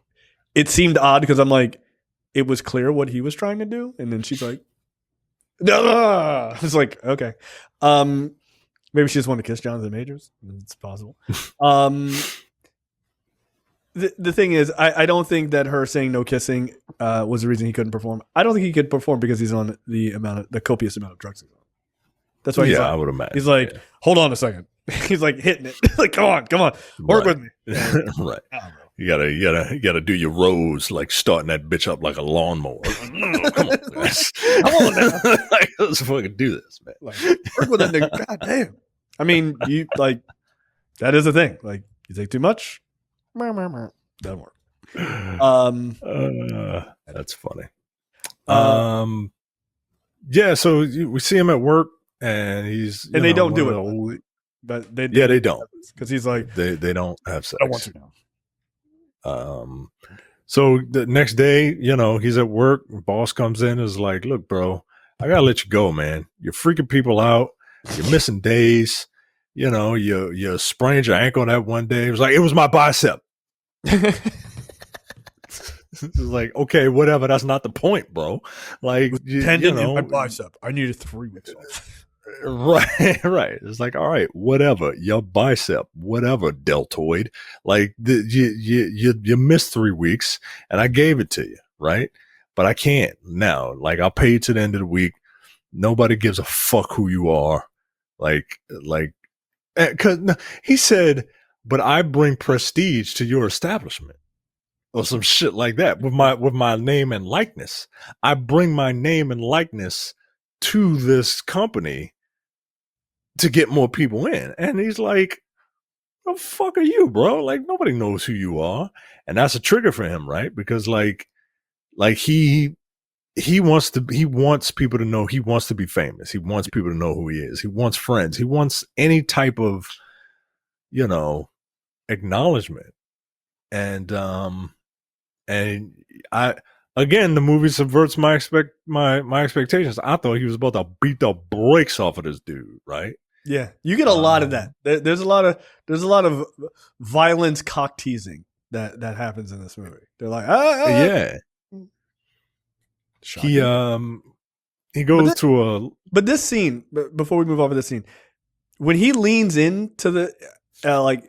Speaker 1: it seemed odd because I'm like, it was clear what he was trying to do, and then she's like, no. It's like okay, maybe she just wanted to kiss Jonathan Majors. It's possible. The thing is, I don't think that her saying no kissing was the reason he couldn't perform. I don't think he could perform because he's on the copious amount of drugs he's on. That's why
Speaker 2: I would imagine.
Speaker 1: He's like, hold on a second. He's like hitting it. Like, come on, work with me.
Speaker 2: Right. You gotta do your rows, like starting that bitch up like a lawnmower. Come on, guys. Come on now. Like, let's fucking do this, man.
Speaker 1: Like, work with that nigga. God damn. I mean, you like that is a thing. Like, you take too much, doesn't work.
Speaker 2: That's funny. Yeah. So we see him at work, and
Speaker 1: they don't do it. But they
Speaker 2: don't
Speaker 1: because he's like
Speaker 2: they don't have sex.
Speaker 1: I want to now.
Speaker 2: So the next day, he's at work. Boss comes in and is like, "Look, bro, I gotta let you go, man. You're freaking people out. You're missing days. You sprained your ankle that one day." It was like, it was my bicep. It's like, okay, whatever. That's not the point, bro. Like,
Speaker 1: tendon in my bicep. I needed 3 weeks off.
Speaker 2: Right. It's like, all right, whatever. Your bicep, whatever, deltoid. Like, you missed 3 weeks, and I gave it to you, right? But I can't now. Like, I'll pay you to the end of the week. Nobody gives a fuck who you are. Like, because he said, but I bring prestige to your establishment, or some shit like that with my name and likeness. I bring my name and likeness to this company to get more people in. And he's like, the fuck are you, bro? Like, nobody knows who you are. And that's a trigger for him, right? Because like he wants people to know, he wants to be famous. He wants people to know who he is. He wants friends. He wants any type of, acknowledgement. And I, again, the movie subverts my expectations. I thought he was about to beat the brakes off of this dude, right?
Speaker 1: Yeah, you get a lot of that. There's a lot of violence, cock teasing that happens in this movie. They're like,
Speaker 2: yeah.
Speaker 1: Shocking.
Speaker 2: He goes
Speaker 1: But this scene, before we move over this scene, when he leans into the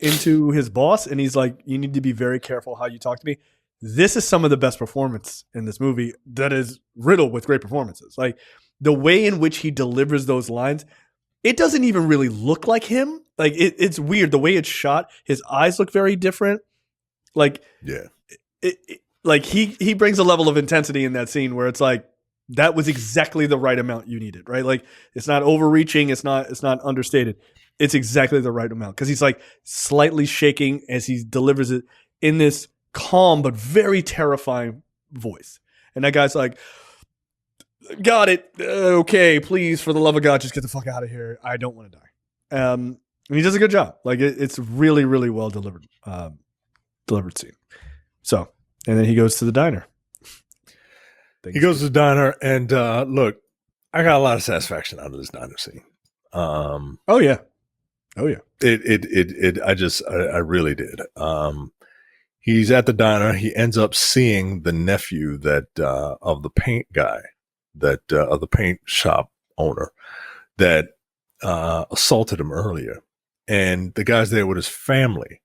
Speaker 1: into his boss, and he's like, "You need to be very careful how you talk to me." This is some of the best performance in this movie that is riddled with great performances. Like the way in which he delivers those lines, it doesn't even really look like him. Like it's weird the way it's shot. His eyes look very different. Like like he brings a level of intensity in that scene where it's like that was exactly the right amount you needed, right? Like it's not overreaching, it's not understated. It's exactly the right amount because he's like slightly shaking as he delivers it in this calm but very terrifying voice. And that guy's like, got it. Okay, please, for the love of God, just get the fuck out of here. I don't want to die. And he does a good job. Like it's really, really well delivered scene. So, and then he goes to the diner.
Speaker 2: He goes to the diner, and look, I got a lot of satisfaction out of this diner scene.
Speaker 1: Oh yeah.
Speaker 2: I really did. He's at the diner. He ends up seeing the nephew of the paint guy, of the paint shop owner that assaulted him earlier, and the guy's there with his family,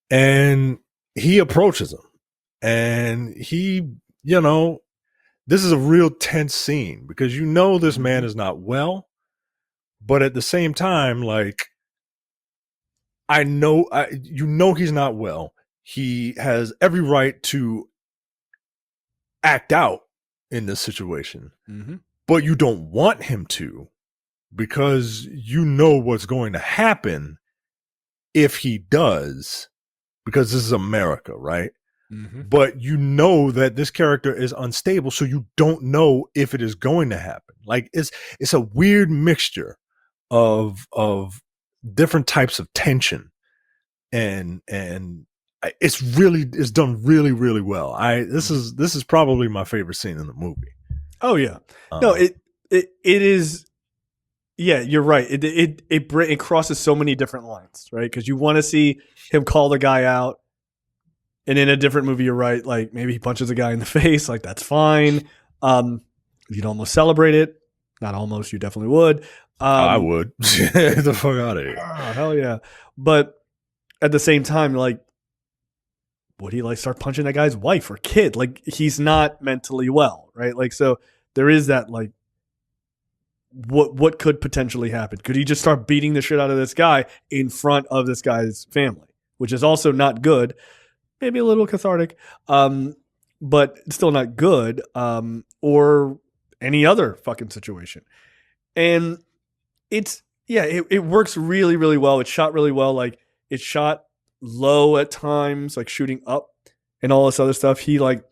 Speaker 2: and he approaches him, and he, this is a real tense scene because this man is not well, but at the same time, like, he's not well. He has every right to act out in this situation, but you don't want him to because what's going to happen if he does, because this is America, right? but you know that this character is unstable, so you don't know if it is going to happen. Like it's a weird mixture of different types of tension, and it's done really really well. This is probably my favorite scene in the movie.
Speaker 1: Oh yeah, no, it is. Yeah, you're right. It crosses so many different lines, right? Because you want to see him call the guy out, and in a different movie, you're right. Like maybe he punches a guy in the face, like that's fine. You'd almost celebrate it. Not almost, you definitely would.
Speaker 2: I would. Get the fuck out of here.
Speaker 1: Oh, hell yeah! But at the same time, like, would he like start punching that guy's wife or kid? Like he's not mentally well, right? Like so, there is that like. What could potentially happen? Could he just start beating the shit out of this guy in front of this guy's family, which is also not good. Maybe a little cathartic, but still not good. Or any other fucking situation. And it works really, really well. It's shot really well. Like it's shot low at times, like shooting up and all this other stuff. He like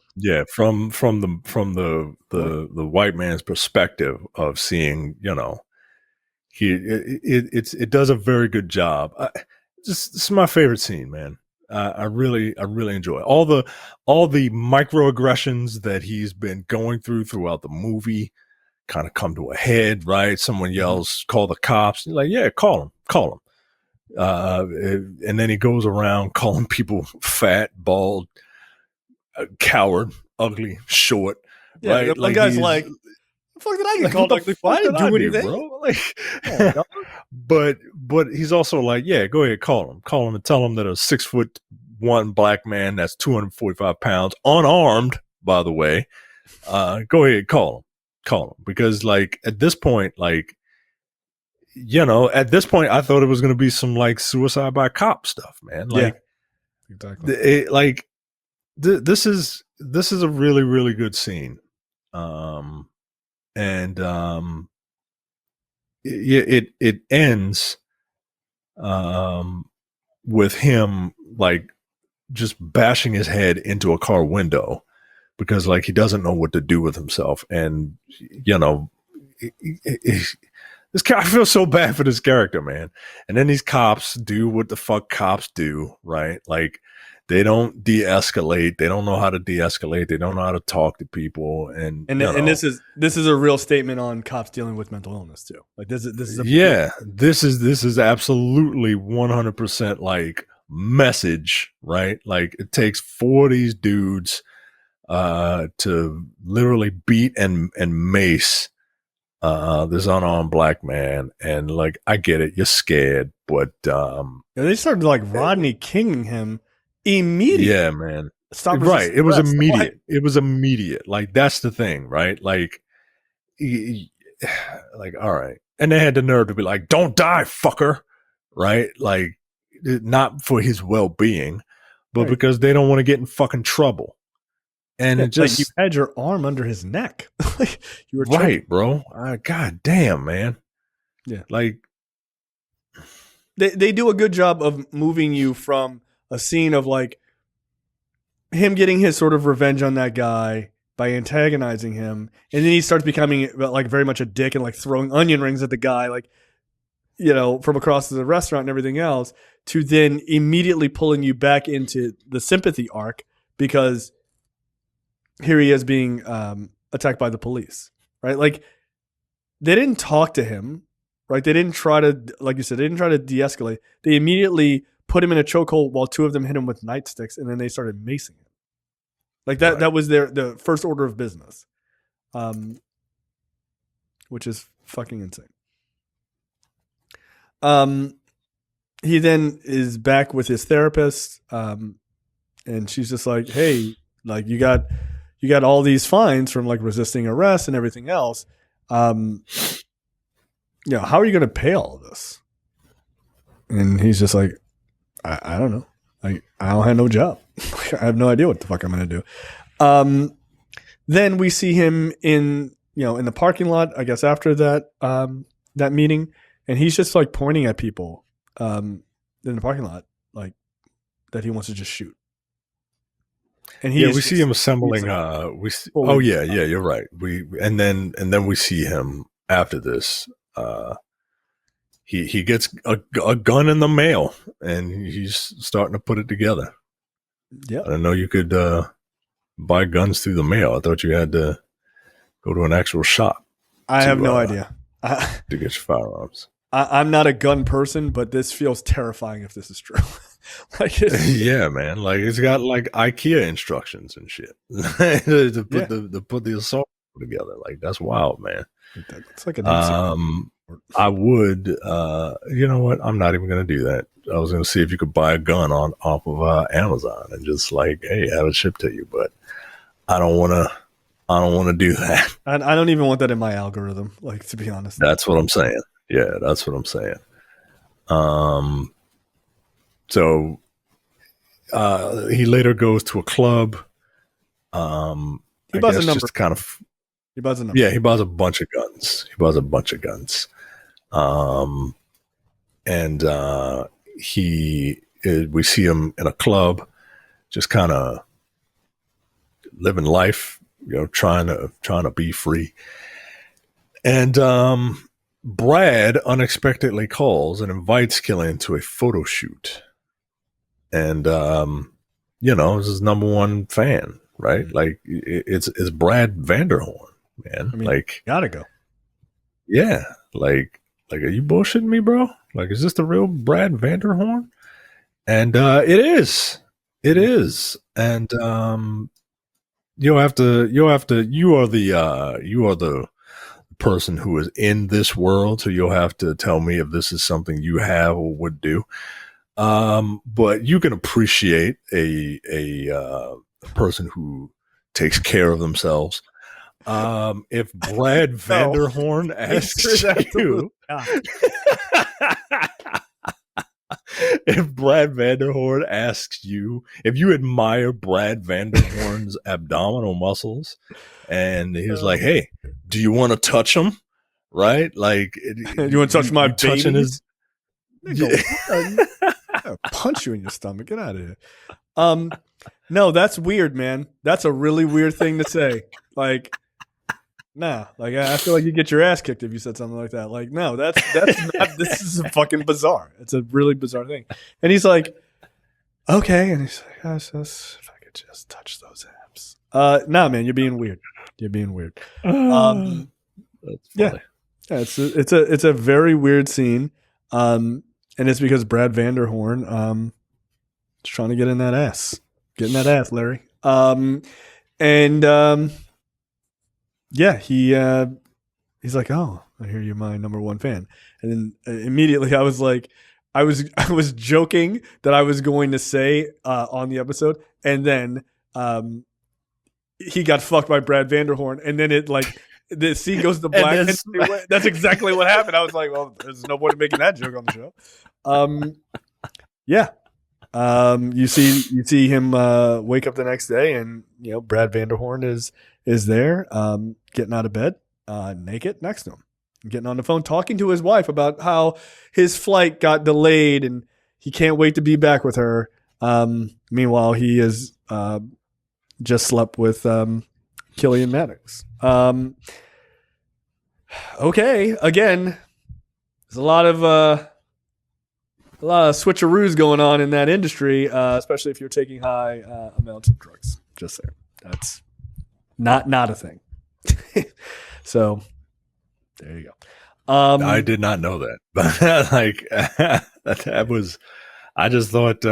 Speaker 2: from the white man's perspective of seeing, it does a very good job. This is my favorite scene, man. I really enjoy it. All the microaggressions that he's been going throughout the movie kind of come to a head, right? Someone yells, "Call the cops!" You're like, yeah, call them. And then he goes around calling people fat, bald, coward, ugly, short.
Speaker 1: Yeah,
Speaker 2: right?
Speaker 1: the guy's like, fuck did I get called ugly for? I didn't do anything,
Speaker 2: bro. Like, but he's also like, yeah, go ahead, call him and tell him that a 6'1" black man that's 245 pounds, unarmed, by the way, go ahead, call him, because like at this point, like, at this point, I thought it was going to be some like suicide by cop stuff, man. Like,
Speaker 1: yeah, exactly.
Speaker 2: This is a really really good scene. It ends with him like just bashing his head into a car window because like he doesn't know what to do with himself, and I feel so bad for this character, man. And then these cops do what the fuck cops do, right? Like they don't de-escalate. They don't know how to de-escalate. They don't know how to talk to people. And
Speaker 1: this is a real statement on cops dealing with mental illness too. Like this is
Speaker 2: this is absolutely 100% like message, right? Like it takes 4 of these dudes to literally beat and mace this unarmed black man, and like I get it, you're scared, but
Speaker 1: they started like Rodney Kinging him immediately.
Speaker 2: Yeah, man. Right. It was immediate. It was immediate. Like that's the thing, right? Like all right. And they had the nerve to be like, "Don't die, fucker." Right? Like not for his well-being, but because they don't want to get in fucking trouble. And it just
Speaker 1: like you had your arm under his neck. You were
Speaker 2: right, bro. God damn, man.
Speaker 1: Yeah.
Speaker 2: Like
Speaker 1: they do a good job of moving you from a scene of like him getting his sort of revenge on that guy by antagonizing him, and then he starts becoming like very much a dick and like throwing onion rings at the guy, like from across the restaurant and everything else, to then immediately pulling you back into the sympathy arc because here he is being attacked by the police, right? Like they didn't talk to him, right? They didn't try to, like you said, they didn't try to de-escalate. They immediately put him in a chokehold while 2 of them hit him with nightsticks, and then they started macing him. Like that. Right. That was the first order of business, which is fucking insane. He then is back with his therapist, and she's just like, "Hey, like you got all these fines from like resisting arrest and everything else. How are you going to pay all of this?" And he's just like, I don't know. Like, I don't have no job. I have no idea what the fuck I'm going to do. Then we see him in the parking lot, I guess after that, that meeting. And he's just like pointing at people, in the parking lot, like that he wants to just shoot. And
Speaker 2: Yeah, we see him assembling. Oh
Speaker 1: fully.
Speaker 2: yeah, you're right. And then we see him after this. He gets a gun in the mail, and he's starting to put it together.
Speaker 1: Yep.
Speaker 2: I didn't know you could buy guns through the mail. I thought you had to go to an actual shop
Speaker 1: I have no
Speaker 2: to
Speaker 1: idea.
Speaker 2: to get your firearms.
Speaker 1: I'm not a gun person, but this feels terrifying if this is true. Like
Speaker 2: Yeah, man. Like it's got like IKEA instructions and shit to put the assault together. Like that's wild, man.
Speaker 1: It's like an NC.
Speaker 2: I would. You know what? I'm not even gonna do that. I was gonna see if you could buy a gun off of Amazon and just like, hey, have it shipped to you. But I don't want to. I don't want to do that.
Speaker 1: I don't even want that in my algorithm. Like, to be honest.
Speaker 2: That's what I'm saying. Yeah, that's what I'm saying. So he later goes to a club.
Speaker 1: He buys a number.
Speaker 2: Just kind of.
Speaker 1: He buys a number.
Speaker 2: Yeah, he buys a bunch of guns. And we see him in a club, just kind of living life, trying to be free. And Brad unexpectedly calls and invites Killian to a photo shoot. And is his number one fan, right?
Speaker 1: Mm-hmm.
Speaker 2: Like it's Brad Vanderhorn, man.
Speaker 1: I mean,
Speaker 2: like
Speaker 1: gotta go.
Speaker 2: Yeah, like are you bullshitting me, bro? Like, is this the real Brad Vanderhorn? And it is. And you are the person who is in this world, so you'll have to tell me if this is something you have or would do. But you can appreciate a person who takes care of themselves. If Brad Vanderhorn asks you, if Brad Vanderhorn asks you if you admire Brad Vanderhorn's abdominal muscles, and he's like, "Hey, do you want to touch him?" Right? Like,
Speaker 1: you want to touch my
Speaker 2: touching his?
Speaker 1: I'll punch you in your stomach. Get out of here. No, that's weird, man. That's a really weird thing to say. Like, nah. Like, I feel like you get your ass kicked if you said something like that. Like, no, that's not. This is fucking bizarre. It's a really bizarre thing. And he's like, okay. And he's like, if I could just touch those abs. Nah, man, you're being weird.
Speaker 2: That's funny.
Speaker 1: Yeah, it's a very weird scene. And it's because Brad Vanderhorn is trying to get in that ass. Getting that ass, Larry. Yeah, he's like, "Oh, I hear you're my number one fan." And then immediately I was like, I was joking that I was going to say on the episode, and then he got fucked by Brad Vanderhorn, and then it like the scene goes to black. And that's exactly what happened. I was like, well, there's no point in making that joke on the show. Yeah. You see him wake up the next day, and Brad Vanderhorn is there, getting out of bed, naked next to him, getting on the phone, talking to his wife about how his flight got delayed and he can't wait to be back with her. Meanwhile, he is just slept with Killian Maddox. Okay, again, there's a lot of switcheroos going on in that industry, especially if you're taking high amounts of drugs. Just there, that's not a thing. So there you go.
Speaker 2: I did not know that, but like that was. I just thought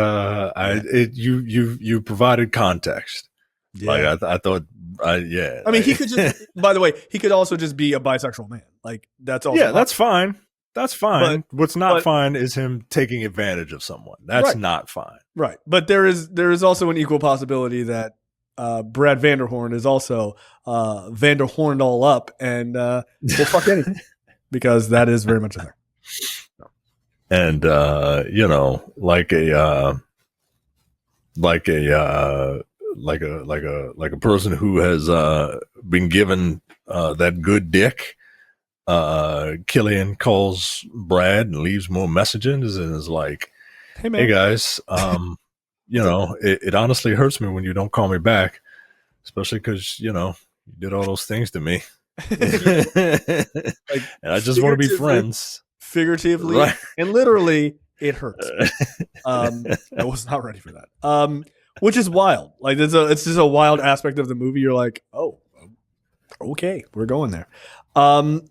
Speaker 2: you provided context.
Speaker 1: Yeah.
Speaker 2: Like I thought. Yeah.
Speaker 1: I mean, he could just. By the way, he could also just be a bisexual man. Like that's also.
Speaker 2: Yeah, that's fine. That's fine. What's not fine is him taking advantage of someone. That's not fine. Right.
Speaker 1: But there is also an equal possibility that Brad Vanderhorn is also Vanderhorned all up and will fuck anything, because that is very much a thing.
Speaker 2: And like a person who has been given that good dick. Killian calls Brad and leaves more messages and is like, "Hey, man. Hey guys, you know, it honestly hurts me when you don't call me back, especially because, you know, you did all those things to me.
Speaker 1: Like,
Speaker 2: and I just want to be friends.
Speaker 1: Figuratively,
Speaker 2: Right.
Speaker 1: and literally, it hurts. I was not ready for that. Which is wild. Like, it's just a wild aspect of the movie. You're like, oh, okay, we're going there. And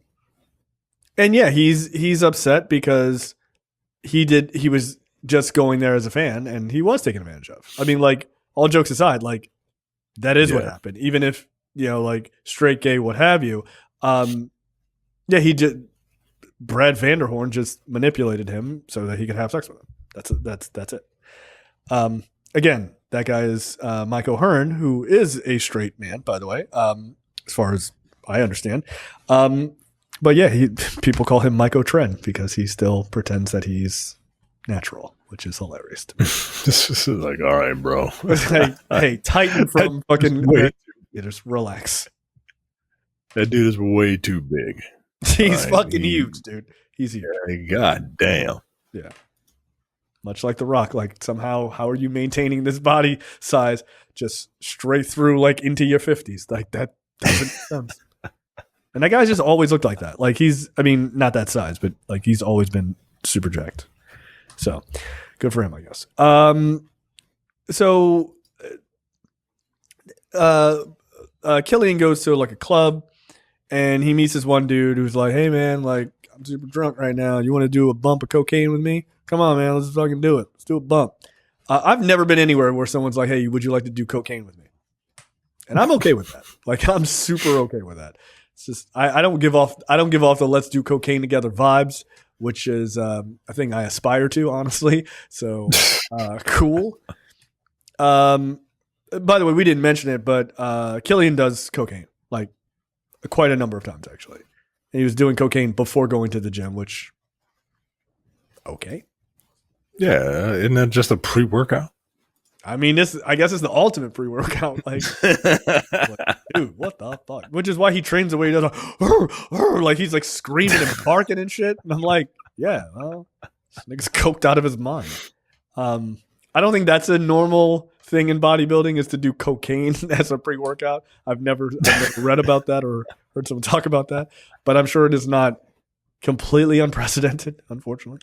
Speaker 1: yeah, he's upset because he was just going there as a fan, and he was taken advantage of. I mean, like, all jokes aside, like, that is what happened. Even if, you know, like, straight, gay, what have you. Yeah, he did. Brad Vanderhorn just manipulated him so that he could have sex with him. That's it. Again, that guy is Mike O'Hearn, who is a straight man, by the way, as far as I understand. But yeah, people call him Mike O'Tren because he still pretends that he's natural, which is hilarious to me.
Speaker 2: This is like, all right, bro.
Speaker 1: hey, Titan from fucking... Just relax.
Speaker 2: That dude is way too big.
Speaker 1: He's fucking huge, dude. He's huge.
Speaker 2: God damn.
Speaker 1: Yeah. Much like The Rock, like, somehow, how are you maintaining this body size just straight through, like, into your 50s? Like, that doesn't make sense. And that guy's just always looked like that. Like, I mean, not that size, but, like, he's always been super jacked. So, good for him, I guess. Killian goes to, like, a club, and he meets this one dude who's like, hey, man, like, I'm super drunk right now. You want to do a bump of cocaine with me? Come on, man. Let's fucking do it. Let's do a bump. I've never been anywhere where someone's like, hey, would you like to do cocaine with me? And I'm okay with that. Like, I'm super okay with that. It's just, I don't give off the let's do cocaine together vibes, which is a thing I aspire to, honestly. So, cool. By the way, we didn't mention it, but Killian does cocaine, like, quite a number of times, actually. And he was doing cocaine before going to the gym, which, okay.
Speaker 2: Yeah, isn't that just a pre-workout?
Speaker 1: I mean, I guess it's the ultimate pre-workout. Like, dude, what the fuck? Which is why he trains the way he does. Like, he's like screaming and barking and shit. And I'm like, yeah, well, this nigga's coked out of his mind. I don't think that's a normal thing in bodybuilding, is to do cocaine as a pre-workout. I've never read about that or heard someone talk about that, but I'm sure it is not completely unprecedented, unfortunately.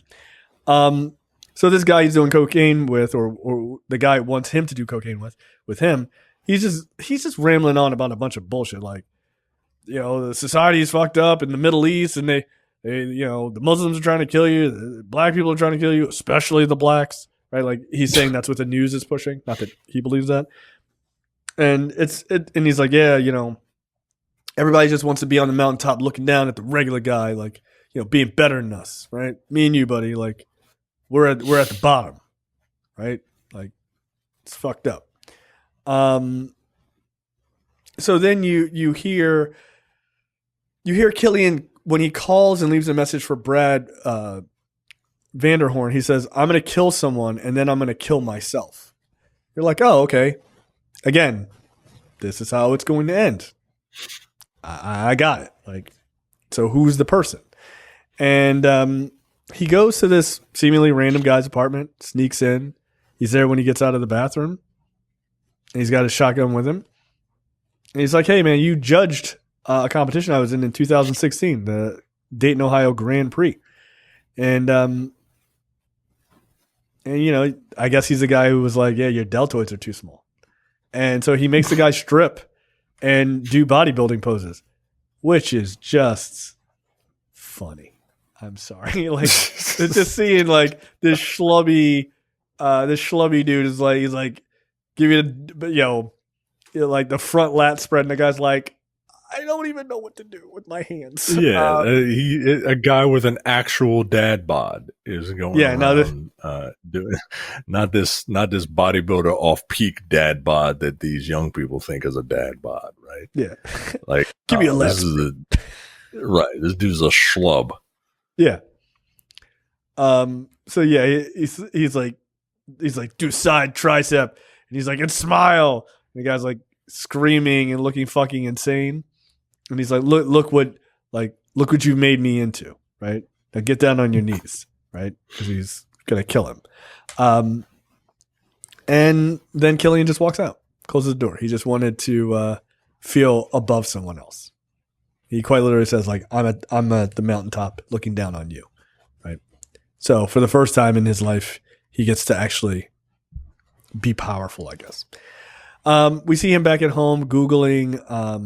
Speaker 1: So this guy he's doing cocaine with, or the guy wants him to do cocaine with him, he's just rambling on about a bunch of bullshit, like, you know, the society is fucked up in the Middle East, and they you know, the Muslims are trying to kill you, the black people are trying to kill you, especially the blacks, right? Like, he's saying that's what the news is pushing, not that he believes that. And and he's like, yeah, you know, everybody just wants to be on the mountaintop looking down at the regular guy, like, you know, being better than us, right? Me and you, buddy, like, we're at the bottom, right? Like, it's fucked up. So then you hear Killian when he calls and leaves a message for Brad Vanderhorn. He says, I'm going to kill someone and then I'm going to kill myself. You're like, oh, okay. Again, this is how it's going to end. I got it. Like, so who's the person? And he goes to this seemingly random guy's apartment, sneaks in. He's there when he gets out of the bathroom. And he's got his shotgun with him. And he's like, hey, man, you judged a competition I was in 2016, the Dayton, Ohio Grand Prix. And you know, I guess he's the guy who was like, yeah, your deltoids are too small. And so he makes the guy strip and do bodybuilding poses, which is just funny. I'm sorry. Like, it's just seeing like this schlubby dude is like, he's like, give you the, you know, like the front lat spread, and the guy's like, I don't even know what to do with my hands.
Speaker 2: Yeah, a guy with an actual dad bod is going around doing not this bodybuilder off peak dad bod that these young people think is a dad bod, right?
Speaker 1: Yeah,
Speaker 2: like
Speaker 1: give me a left.
Speaker 2: Right, this dude's a schlub.
Speaker 1: Yeah. So yeah, he's like do side tricep, and he's like, and smile. And the guy's like screaming and looking fucking insane. And he's like, look what you've made me into, right? Now get down on your knees, right? Because he's gonna kill him. And then Killian just walks out, closes the door. He just wanted to feel above someone else. He quite literally says, like, I'm at the mountaintop looking down on you, right? So for the first time in his life, he gets to actually be powerful, I guess. We see him back at home Googling, how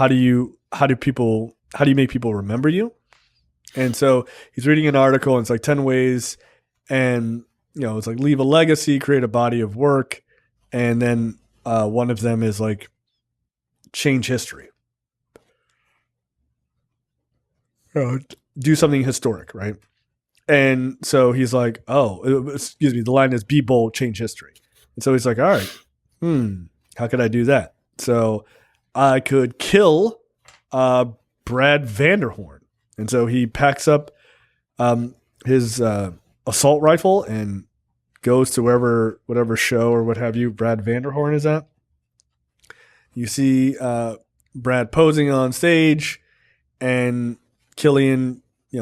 Speaker 1: do you make people remember you? And so he's reading an article, and it's like 10 ways, and it's like leave a legacy, create a body of work, and then one of them is like change history. Do something historic, right? And so he's like, the line is be bold, change history. And so he's like, all right, how could I do that? So I could kill Brad Vanderhorn. And so he packs up his assault rifle and goes to whatever show or what have you Brad Vanderhorn is at. You see Brad posing on stage, and Killian,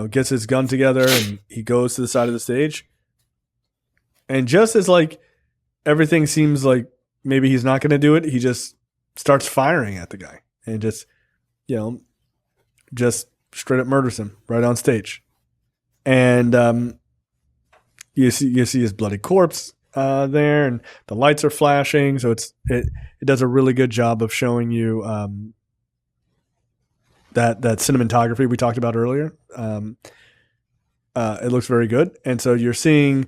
Speaker 1: gets his gun together, and he goes to the side of the stage. And just as like everything seems like maybe he's not going to do it, he just starts firing at the guy and just straight up murders him right on stage. And you see his bloody corpse there, and the lights are flashing. So it does a really good job of showing you that cinematography we talked about earlier. It looks very good, and so you're seeing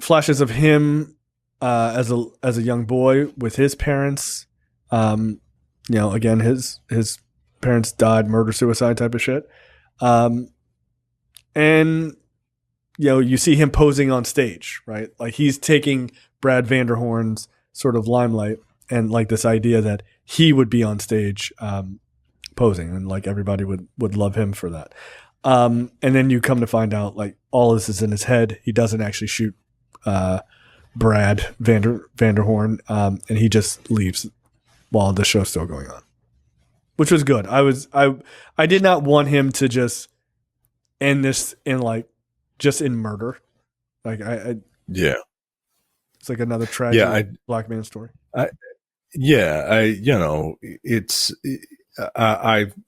Speaker 1: flashes of him as a young boy with his parents. Again, his parents died, murder suicide type of shit. And you see him posing on stage, right? Like he's taking Brad Vanderhorn's sort of limelight, and like this idea that he would be on stage posing, and like everybody would love him for that. And then you come to find out like all this is in his head. He doesn't actually shoot Brad Vanderhorn, and he just leaves while the show's still going on, which was good. I did not want him to just end this in like just in murder. Like
Speaker 2: yeah,
Speaker 1: it's like another tragic black man story.
Speaker 2: I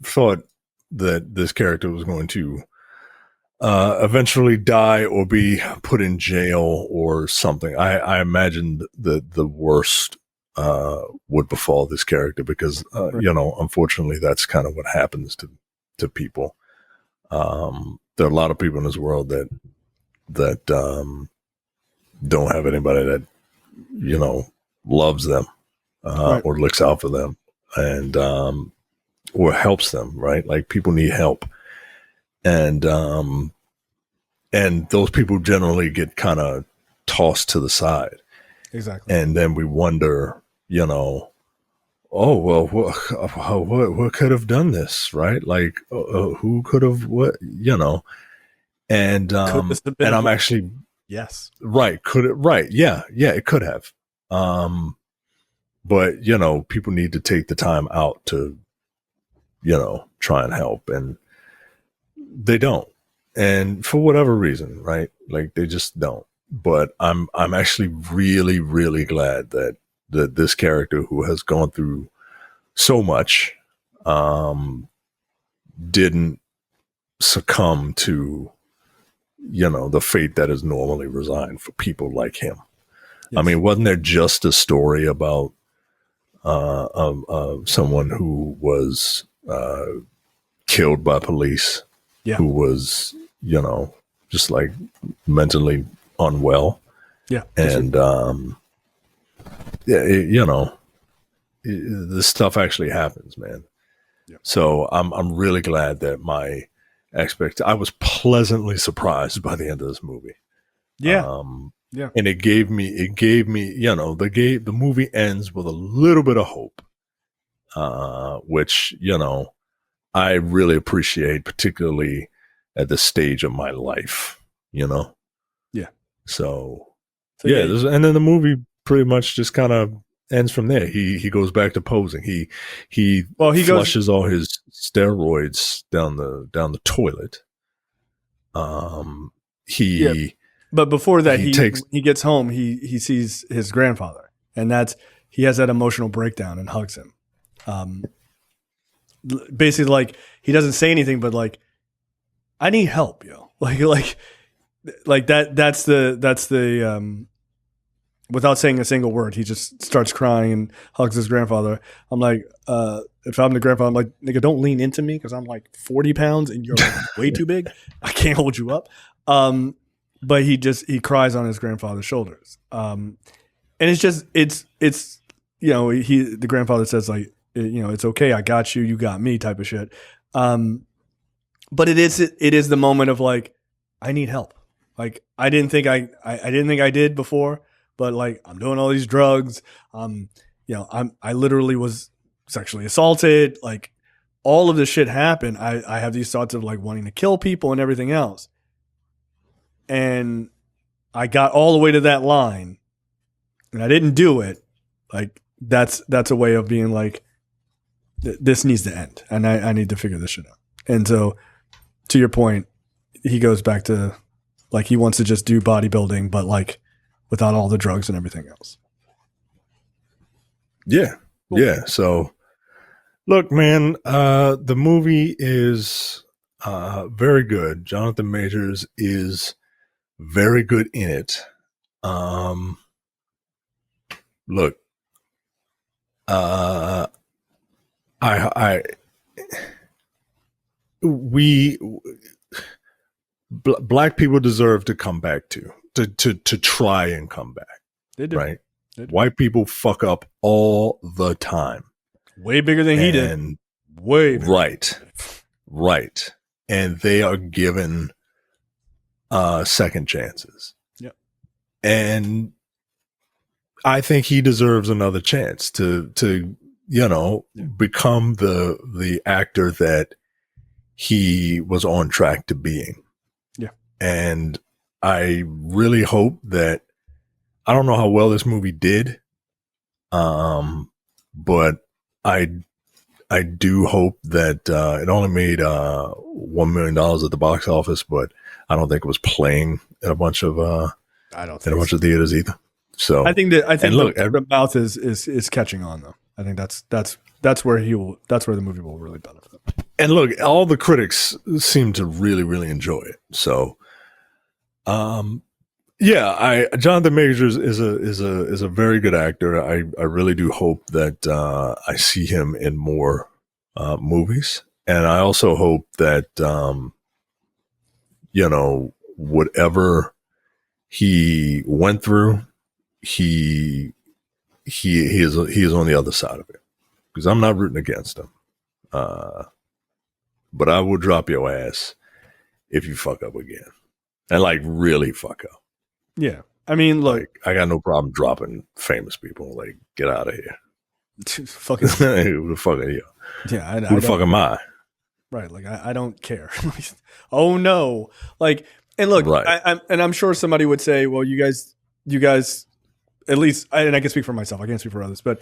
Speaker 2: thought that this character was going to eventually die or be put in jail or something. I imagined that the worst would befall this character because,
Speaker 1: Right.
Speaker 2: Unfortunately, that's kind of what happens to people. There are a lot of people in this world that don't have anybody that, loves them
Speaker 1: Right.
Speaker 2: or looks out for them and or helps them, right? Like people need help. And those people generally get kind of tossed to the side.
Speaker 1: Exactly.
Speaker 2: And then we wonder, oh, well, what could have done this, right? Like, who could have what, And
Speaker 1: Could this have been
Speaker 2: and I'm
Speaker 1: who-
Speaker 2: actually
Speaker 1: Yes.
Speaker 2: right. Could it? Right? Yeah, it could have. But people need to take the time out to, try and help, and they don't, and for whatever reason, right? Like they just don't. But I'm actually really, really glad that this character who has gone through so much, didn't succumb to, the fate that is normally resigned for people like him.
Speaker 1: Yes.
Speaker 2: I mean, wasn't there just a story about someone who was killed by police,
Speaker 1: Yeah.
Speaker 2: who was, just like mentally unwell?
Speaker 1: Yeah.
Speaker 2: And this stuff actually happens, man.
Speaker 1: Yeah.
Speaker 2: So I'm really glad that I was pleasantly surprised by the end of this movie.
Speaker 1: Yeah.
Speaker 2: Yeah. And it gave me, the movie ends with a little bit of hope, which, I really appreciate, particularly at this stage of my life,
Speaker 1: Yeah.
Speaker 2: So
Speaker 1: yeah.
Speaker 2: And then the movie pretty much just kind of ends from there. He goes back to posing. He flushes all his steroids down the toilet.
Speaker 1: But before that,
Speaker 2: He takes
Speaker 1: he gets home, he sees his grandfather, and he has that emotional breakdown and hugs him. Basically, like, he doesn't say anything, but like, I need help, yo. Like that's the without saying a single word, he just starts crying and hugs his grandfather. I'm like, if I'm the grandfather, I'm like, nigga, don't lean into me because I'm like 40 pounds and you're like way too big. I can't hold you up. But he cries on his grandfather's shoulders. And it's the grandfather says, like, it's okay. I got you. You got me type of shit. But it is the moment of like, I need help. Like, I didn't think I did before, but like, I'm doing all these drugs. I literally was sexually assaulted. Like, all of this shit happened. I have these thoughts of like wanting to kill people and everything else. And I got all the way to that line and I didn't do it. Like, that's a way of being like, this needs to end. And I need to figure this shit out. And so, to your point, he goes back to like, he wants to just do bodybuilding, but like without all the drugs and everything else.
Speaker 2: Yeah.
Speaker 1: Cool.
Speaker 2: Yeah. So look, man, the movie is very good. Jonathan Majors is very good in it. Look, black people deserve to come back to try and come back.
Speaker 1: They do.
Speaker 2: Right?
Speaker 1: They do.
Speaker 2: White people fuck up all the time.
Speaker 1: Way bigger than he did. Way bigger.
Speaker 2: Right. And they are given second chances.
Speaker 1: Yep.
Speaker 2: And I think he deserves another chance to become the actor that he was on track to being.
Speaker 1: Yeah. And
Speaker 2: I really hope that, I don't know how well this movie did, but I do hope that it only made $1 million at the box office, but I don't think it was playing in a bunch of of theaters either. So
Speaker 1: I think the mouth is catching on though. I think that's where the movie will really benefit.
Speaker 2: And look, all the critics seem to really, really enjoy it. So, Jonathan Majors is a very good actor. I really do hope that I see him in more movies, and I also hope that whatever he went through, he is on the other side of it, because I'm not rooting against him. But I will drop your ass if you fuck up again, and like really fuck up.
Speaker 1: Yeah, I mean, look,
Speaker 2: like, I got no problem dropping famous people. Like, get out of here.
Speaker 1: Fucking
Speaker 2: who the fuck are you?
Speaker 1: Yeah,
Speaker 2: who the fuck am I?
Speaker 1: Right, like I don't care. Oh no, like, and look, right. I'm sure somebody would say, well, you guys, at least, and I can speak for myself. I can't speak for others, but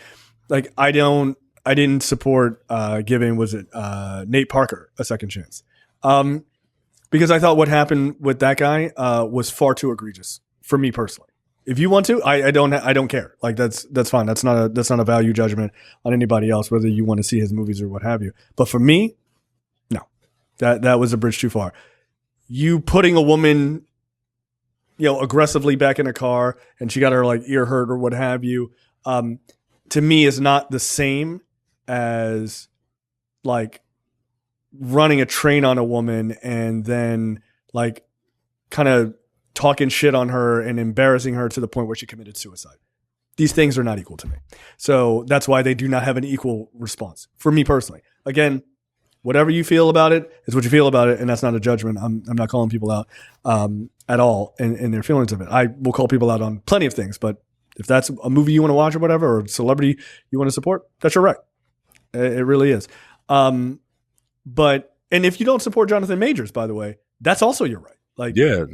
Speaker 1: like, I didn't support giving Nate Parker a second chance, because I thought what happened with that guy was far too egregious for me personally. If you want to, I don't care. Like, that's fine. That's not a value judgment on anybody else, whether you want to see his movies or what have you. But for me, no, that was a bridge too far. You putting a woman, aggressively back in a car and she got her like ear hurt or what have you, to me is not the same as like running a train on a woman and then like kind of talking shit on her and embarrassing her to the point where she committed suicide. These things are not equal to me. So that's why they do not have an equal response for me personally. Again, whatever you feel about it is what you feel about it. And that's not a judgment. I'm not calling people out at all in their feelings of it. I will call people out on plenty of things, but if that's a movie you want to watch or whatever, or a celebrity you want to support, that's your right. It really is. But if you don't support Jonathan Majors, by the way, that's also your right. Like, yeah,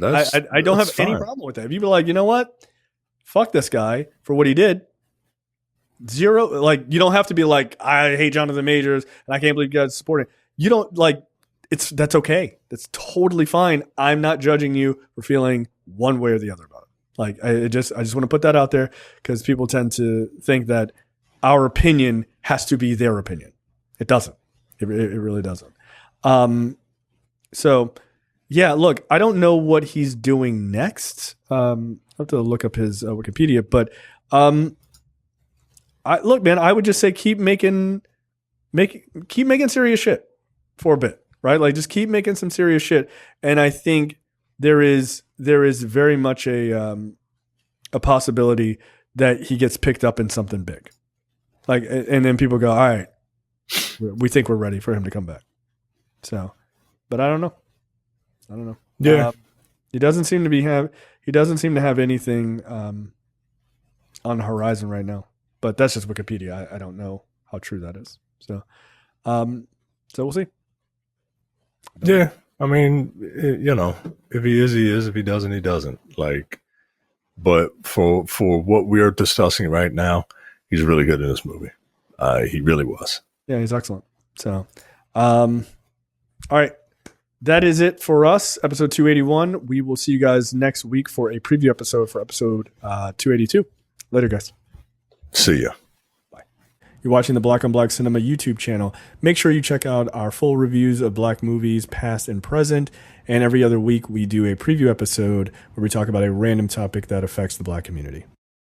Speaker 1: I don't have any problem with that. If you be like, you know what, fuck this guy for what he did. Zero, like, you don't have to be like, I hate Jonathan Majors and I can't believe you guys support him. You don't, like, that's okay. That's totally fine. I'm not judging you for feeling one way or the other about it. Like I just want to put that out there because people tend to think that our opinion has to be their opinion. It doesn't. It really doesn't. So yeah, look, I don't know what he's doing next. I have to look up his Wikipedia, but look, man, I would just say keep making serious shit for a bit, right? Like just keep making some serious shit. And I think there is very much a possibility that he gets picked up in something big. Like, and then people go, all right, we think we're ready for him to come back. So, but I don't know.
Speaker 2: Yeah.
Speaker 1: He doesn't seem to have anything on the horizon right now. But that's just Wikipedia. I don't know how true that is. So, so we'll see.
Speaker 2: Yeah. I mean, if he is, he is. If he doesn't, he doesn't. Like, but for what we are discussing right now, he's really good in this movie. He really was.
Speaker 1: Yeah, he's excellent. So, all right. That is it for us, episode 281. We will see you guys next week for a preview episode for episode 282. Later, guys.
Speaker 2: See ya.
Speaker 1: Bye. You're watching the Black on Black Cinema YouTube channel. Make sure you check out our full reviews of Black movies, past and present. And every other week, we do a preview episode where we talk about a random topic that affects the Black community.